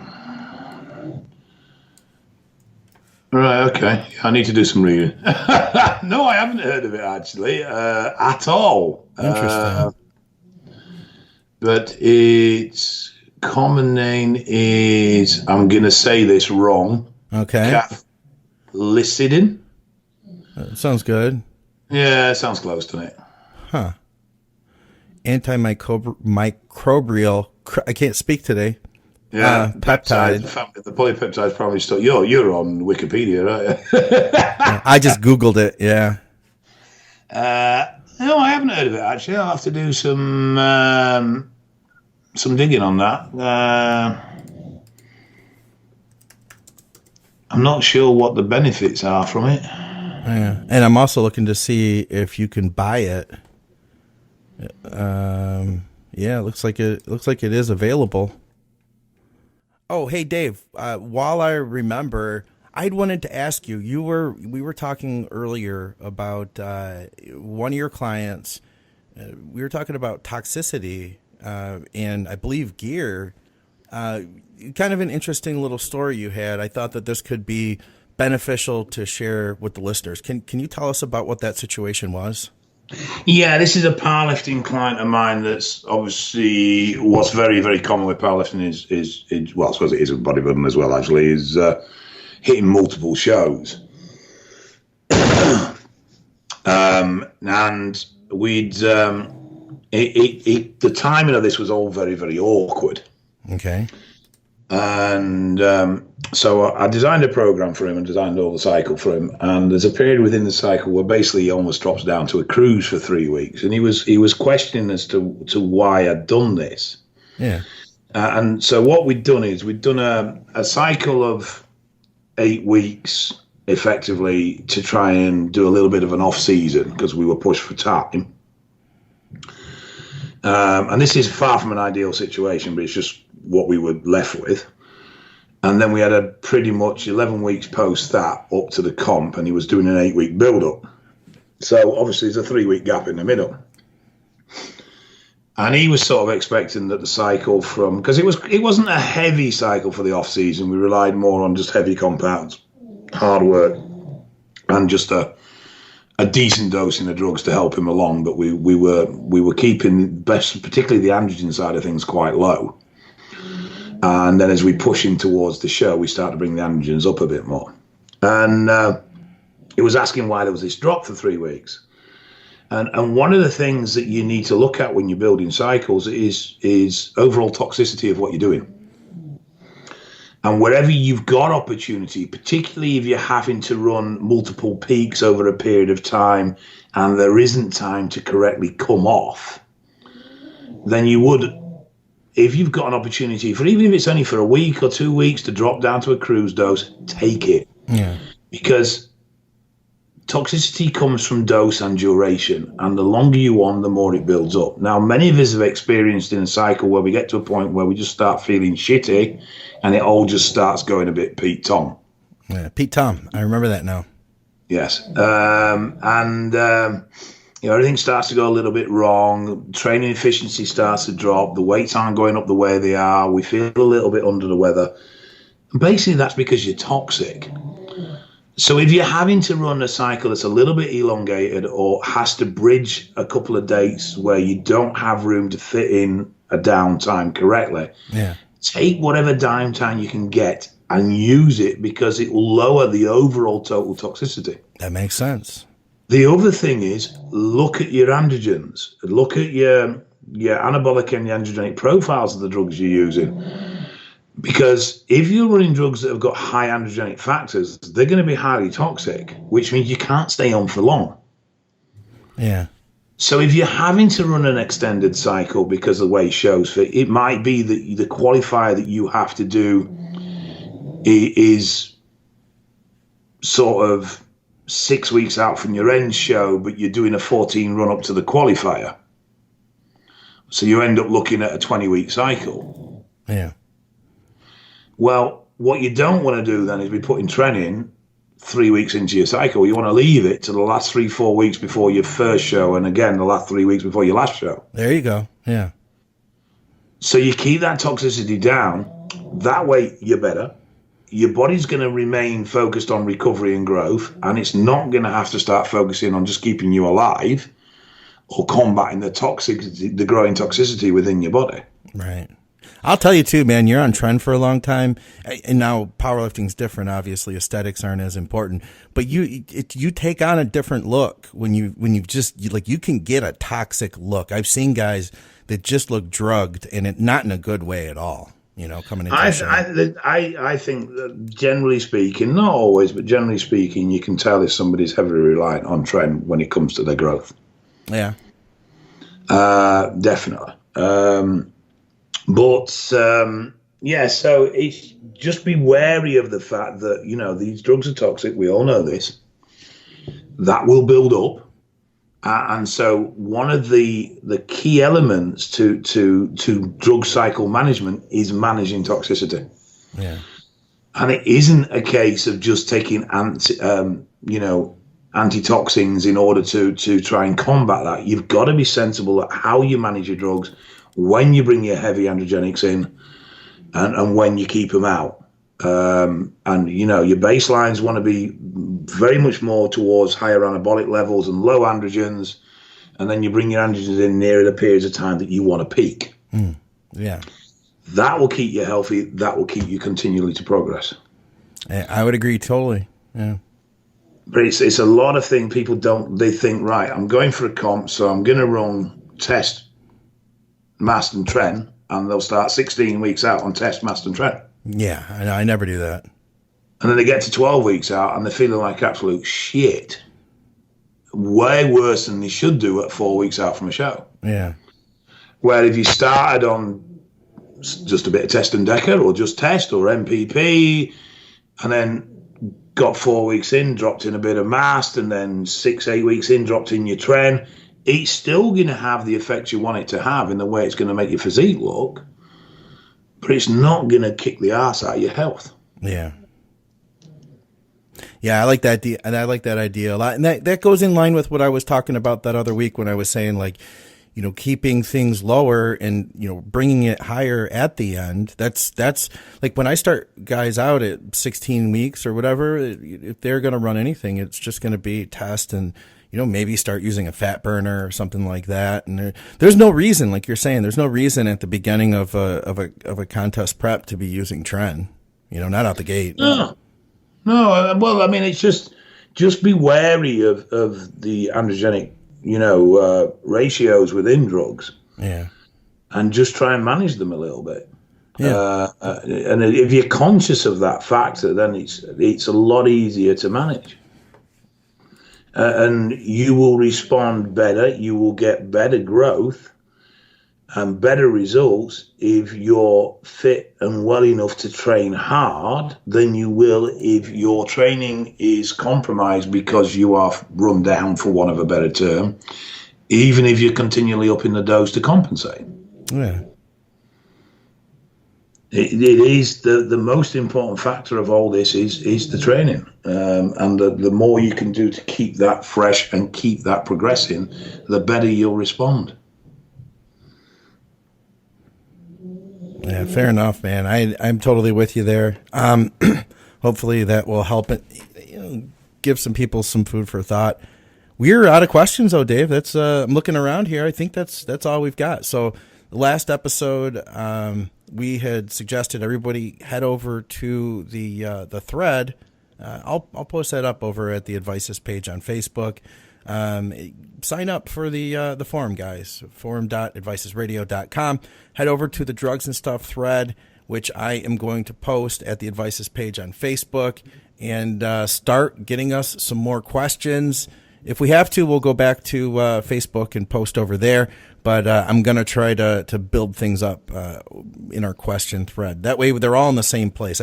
C: Right, okay. I need to do some reading. No, I haven't heard of it, actually, at all.
B: Interesting.
C: But its common name is, I'm going to say this wrong.
B: Okay.
C: Cathelicidin.
B: Sounds good.
C: Yeah, it sounds close to it.
B: Huh. Antimicrobial, I can't speak today.
C: Yeah,
B: peptide.
C: The polypeptide is probably still. You're on Wikipedia, right?
B: I just Googled it. Yeah.
C: No, I haven't heard of it actually. I'll have to do some digging on that. I'm not sure what the benefits are from it.
B: Yeah, and I'm also looking to see if you can buy it. Yeah, it looks like it is available. Oh, hey Dave. While I remember, I'd wanted to ask you. We were talking earlier about one of your clients. We were talking about toxicity and I believe gear. Kind of an interesting little story you had. I thought that this could be beneficial to share with the listeners. Can you tell us about what that situation was?
C: Yeah, this is a powerlifting client of mine. That's obviously what's very, very common with powerlifting is well, I suppose it is with bodybuilding as well. Actually, is hitting multiple shows. And we'd the timing of this was all very, very awkward.
B: Okay.
C: And so I designed a program for him and designed all the cycle for him. And there's a period within the cycle where basically he almost drops down to a cruise for 3 weeks. And he was questioning as to why I'd done this.
B: Yeah.
C: And so what we'd done is we'd done a cycle of 8 weeks effectively to try and do a little bit of an off season because we were pushed for time. And this is far from an ideal situation, but it's just what we were left with. And then we had a pretty much 11 weeks post that up to the comp, and he was doing an 8-week build-up. So obviously there's a 3-week gap in the middle. And he was sort of expecting that the cycle because it wasn't a heavy cycle for the off season. We relied more on just heavy compounds, hard work, and just a decent dose in the drugs to help him along. But we were keeping particularly the androgen side of things quite low. And then as we push him towards the show, we start to bring the androgens up a bit more. And it was asking why there was this drop for 3 weeks. And one of the things that you need to look at when you're building cycles is overall toxicity of what you're doing. And wherever you've got opportunity, particularly if you're having to run multiple peaks over a period of time and there isn't time to correctly come off, then you would, if you've got an opportunity for, even if it's only for a week or 2 weeks, to drop down to a cruise dose, take it.
B: Yeah.
C: Because toxicity comes from dose and duration, and the longer you on, the more it builds up. Now, many of us have experienced in a cycle where we get to a point where we just start feeling shitty, and it all just starts going a bit Pete Tom.
B: Yeah, Pete Tom. I remember that now.
C: Yes. Everything starts to go a little bit wrong. Training efficiency starts to drop. The weights aren't going up the way they are. We feel a little bit under the weather. And basically, that's because you're toxic. So if you're having to run a cycle that's a little bit elongated or has to bridge a couple of dates where you don't have room to fit in a downtime correctly, take whatever downtime you can get and use it, because it will lower the overall total toxicity.
B: That makes sense.
C: The other thing is, look at your androgens. Look at your anabolic and your androgenic profiles of the drugs you're using. Because if you're running drugs that have got high androgenic factors, they're going to be highly toxic, which means you can't stay on for long.
B: Yeah.
C: So if you're having to run an extended cycle because the way shows fit, it might be that the qualifier that you have to do is sort of 6 weeks out from your end show, but you're doing a 14 run up to the qualifier. So you end up looking at a 20-week cycle.
B: Yeah.
C: Well, what you don't want to do then is be putting training 3 weeks into your cycle. You want to leave it to the last 3-4 weeks before your first show, and again the last 3 weeks before your last show.
B: There you go. Yeah.
C: So you keep that toxicity down. That way you're better. Your body's going to remain focused on recovery and growth, and it's not going to have to start focusing on just keeping you alive or combating the toxicity, the growing toxicity within your body.
B: Right. I'll tell you too, man, you're on trend for a long time, and now powerlifting's different. Obviously, aesthetics aren't as important, but you take on a different look when you can get a toxic look. I've seen guys that just look drugged, and not in a good way at all. Coming into
C: I think that generally speaking, not always, but generally speaking, you can tell if somebody's heavily reliant on trend when it comes to their growth.
B: Yeah.
C: Definitely. So it's just be wary of the fact that, these drugs are toxic. We all know this. That will build up. And so one of the key elements to drug cycle management is managing toxicity.
B: Yeah.
C: And it isn't a case of just taking antitoxins in order to try and combat that. You've got to be sensible at how you manage your drugs, when you bring your heavy androgenics in, and when you keep them out. Your baselines want to be very much more towards higher anabolic levels and low androgens, and then you bring your androgens in nearer the periods of time that you want to peak.
B: Yeah.
C: That will keep you healthy. That will keep you continually to progress.
B: I would agree totally. Yeah.
C: But it's a lot of things people don't, they think, right, I'm going for a comp, so I'm going to run test, mast and tren, and they'll start 16 weeks out on test, mast and tren.
B: Yeah, I never do that.
C: And then they get to 12 weeks out and they're feeling like absolute shit. Way worse than they should do at 4 weeks out from a show.
B: Yeah.
C: Where if you started on just a bit of test and deca, or just test or MPP, and then got 4 weeks in, dropped in a bit of mast, and then 6-8 weeks in, dropped in your tren, it's still going to have the effect you want it to have in the way it's going to make your physique look, but it's not going to kick the arse out of your health.
B: Yeah. Yeah, I like that. I like that idea a lot, and that goes in line with what I was talking about that other week when I was saying, like, keeping things lower and bringing it higher at the end. That's like when I start guys out at 16 weeks or whatever. If they're going to run anything, it's just going to be test and maybe start using a fat burner or something like that. And there's no reason, like you're saying, there's no reason at the beginning of a contest prep to be using tren. Not out the gate.
C: No. Well, I mean, it's just be wary of the androgenic, ratios within drugs.
B: Yeah.
C: And just try and manage them a little bit.
B: Yeah.
C: And if you're conscious of that factor, then it's a lot easier to manage. And you will respond better. You will get better growth and better results if you're fit and well enough to train hard than you will if your training is compromised because you are run down, for want of a better term, even if you're continually upping the dose to compensate.
B: Yeah.
C: It is the most important factor of all this is the training, and the more you can do to keep that fresh and keep that progressing, the better you'll respond.
B: Yeah, fair enough, man. I'm totally with you there. Hopefully that will help it, give some people some food for thought. We're out of questions, though, Dave. That's I'm looking around here. I think that's all we've got. So the last episode, we had suggested everybody head over to the thread. I'll post that up over at the Advices page on Facebook. Sign up for the forum, guys. forum.advicesradio.com. Head over to the Drugs and Stuff thread, which I am going to post at the Advices page on Facebook, and start getting us some more questions. If we have to, we'll go back to Facebook and post over there. But I'm going to try to build things up in our question thread. That way they're all in the same place.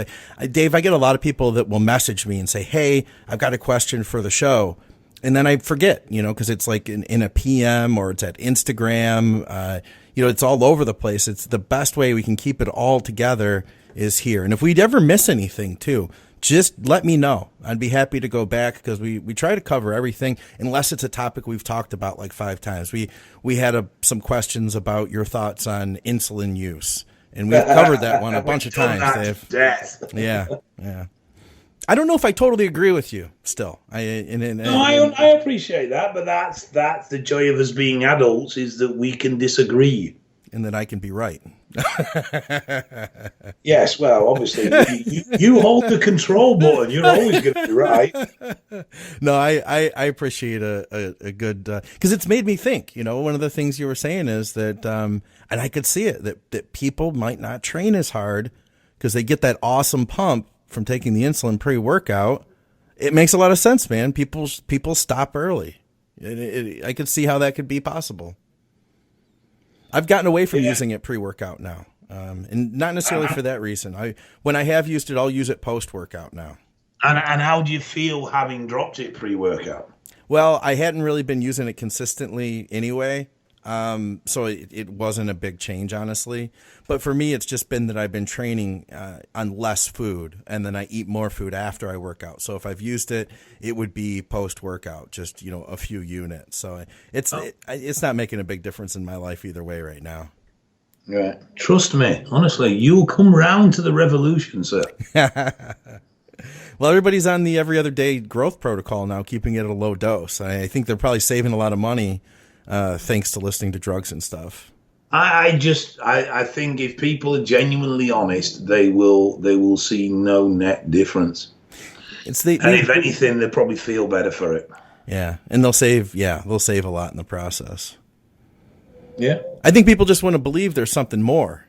B: Dave, I get a lot of people that will message me and say, hey, I've got a question for the show. And then I forget, because it's like in a PM or it's at Instagram. It's all over the place. It's the best way we can keep it all together is here. And if we'd ever miss anything too, just let me know. I'd be happy to go back because we try to cover everything unless it's a topic we've talked about like 5 times. We had some questions about your thoughts on insulin use, and we've covered that one a bunch of times, Dave. Yeah. I don't know if I totally agree with you still.
C: I appreciate that, but that's the joy of us being adults is that we can disagree.
B: And that I can be right.
C: Yes, well, obviously, you hold the control button. You're always going to be right.
B: No, I appreciate a good, because it's made me think, one of the things you were saying is that, and I could see it, that people might not train as hard because they get that awesome pump from taking the insulin pre-workout. It makes a lot of sense, man. People stop early. I could see how that could be possible. I've gotten away from using it pre-workout now, and not necessarily for that reason. When I have used it, I'll use it post-workout now.
C: And how do you feel having dropped it pre-workout?
B: Well, I hadn't really been using it consistently anyway, so it wasn't a big change, honestly. But for me, it's just been that I've been training on less food, and then I eat more food after I work out. So if I've used it, it would be post-workout, just a few units. So it's not making a big difference in my life either way right now.
C: Right. Trust me, honestly, you'll come round to the revolution, sir.
B: Well, everybody's on the every other day growth protocol now, keeping it at a low dose. I think they're probably saving a lot of money thanks to listening to drugs and stuff.
C: I think if people are genuinely honest, they will see no net difference. And if anything, they'll probably feel better for it.
B: Yeah, and they'll save a lot in the process.
C: Yeah,
B: I think people just want to believe there's something more.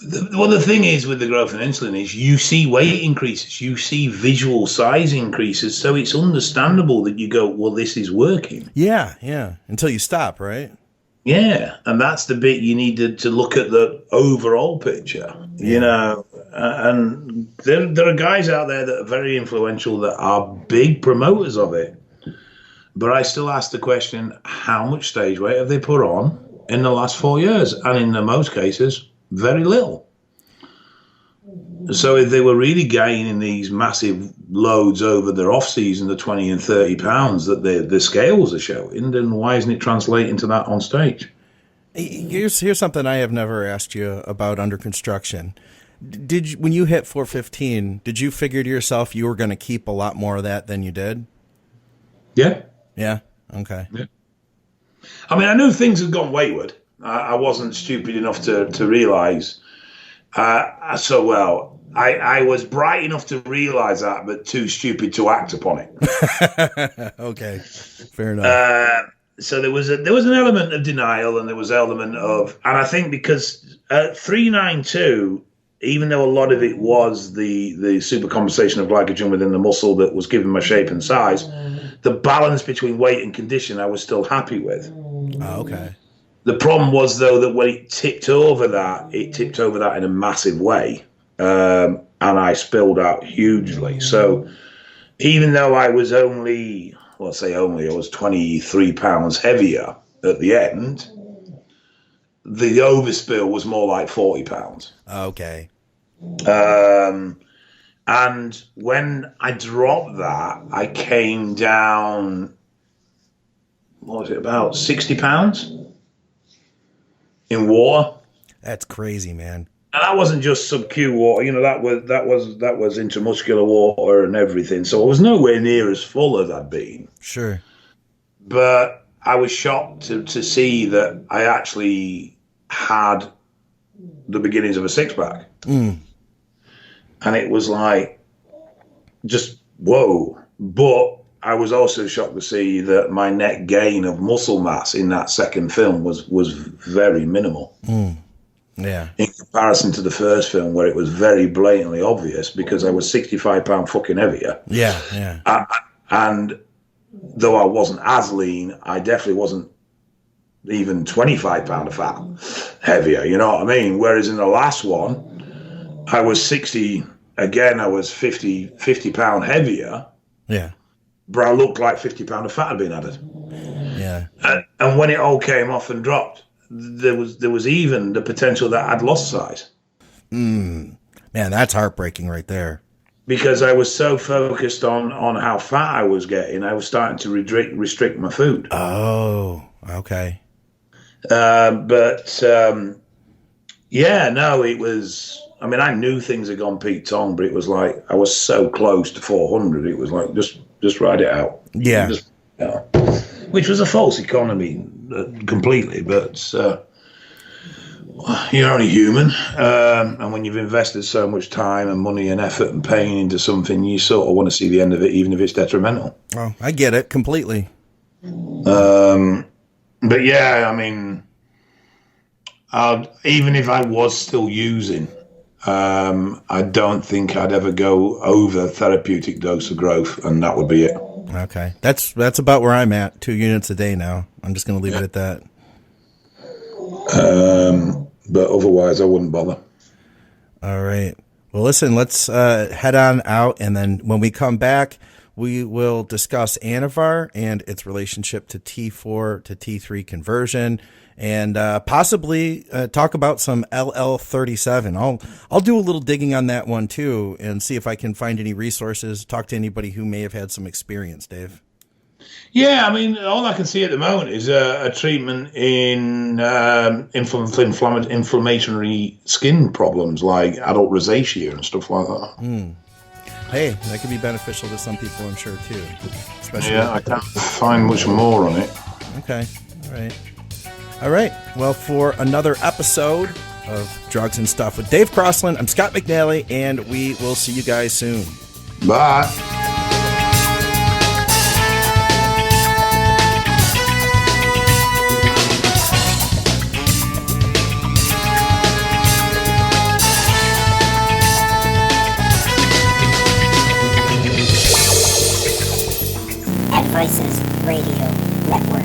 C: The thing is with the growth and insulin is you see weight increases, you see visual size increases, so it's understandable that you go, well, this is working.
B: Yeah, until you stop, right?
C: Yeah, and that's the bit you need to look at the overall picture, and there are guys out there that are very influential that are big promoters of it. But I still ask the question, how much stage weight have they put on in the last 4 years? And in the most cases, very little. So if they were really gaining these massive loads over their off season, the 20 and 30 pounds that the scales are showing, then why isn't it translating to that on stage?
B: Here's something I have never asked you about under construction. When you hit 415, did you figure to yourself you were going to keep a lot more of that than you did?
C: Yeah.
B: Yeah. Okay.
C: Yeah. I mean, I knew things had gone wayward. I wasn't stupid enough to realize. I was bright enough to realize that, but too stupid to act upon it.
B: Okay, fair enough.
C: So there was an element of denial, and there was an element of, and I think because at 392, even though a lot of it was the super compensation of glycogen within the muscle that was giving my shape and size, the balance between weight and condition I was still happy with.
B: Oh, okay.
C: The problem was, though, that when it tipped over that in a massive way, and I spilled out hugely. So even though I was I was 23 pounds heavier at the end, the overspill was more like 40 pounds.
B: Okay.
C: And when I dropped that, I came down, what was it, about 60 pounds? In water.
B: That's crazy, man.
C: And that wasn't just sub-Q water, that was intramuscular water and everything. So I was nowhere near as full as I'd been.
B: Sure.
C: But I was shocked to see that I actually had the beginnings of a six-pack. And it was like, just whoa. But I was also shocked to see that my net gain of muscle mass in that second film was very minimal.
B: Yeah.
C: In comparison to the first film, where it was very blatantly obvious because I was 65 pound fucking heavier.
B: Yeah.
C: And though I wasn't as lean, I definitely wasn't even 25 pound of fat heavier, you know what I mean? Whereas in the last one, I was 60, again, I was 50 pound heavier.
B: Yeah.
C: But I looked like 50 pound of fat had been added.
B: Yeah.
C: And when it all came off and dropped, there was even the potential that I'd lost size.
B: Man, that's heartbreaking right there.
C: Because I was so focused on how fat I was getting, I was starting to restrict my food.
B: Oh, okay.
C: Yeah, no, it was, I mean, I knew things had gone Pete Tong, but it was like, I was so close to 400. It was like, just ride it out.
B: Yeah.
C: Just, you know, which was a false economy completely, but you're only human. And when you've invested so much time and money and effort and pain into something, you sort of want to see the end of it, even if it's detrimental.
B: Oh, I get it completely.
C: But yeah, I mean, even if I was still using, I don't think I'd ever go over therapeutic dose of growth, and that would be it.
B: Okay. That's about where I'm at, 2 units a day now. I'm just going to leave it at that.
C: But otherwise, I wouldn't bother.
B: All right. Well, listen, let's head on out, and then when we come back, we will discuss Anavar and its relationship to T4 to T3 conversion, and possibly talk about some LL37. I'll do a little digging on that one too, and see if I can find any resources. Talk to anybody who may have had some experience, Dave.
C: Yeah, I mean, all I can see at the moment is a treatment in inflammatory skin problems like adult rosacea and stuff like that.
B: Hey, that could be beneficial to some people, I'm sure, too. Especially
C: I can't find much more on it.
B: Okay, all right. Well, for another episode of Drugs and Stuff with Dave Crosland, I'm Scott McNally, and we will see you guys soon.
C: Bye.
A: Voices Radio Network.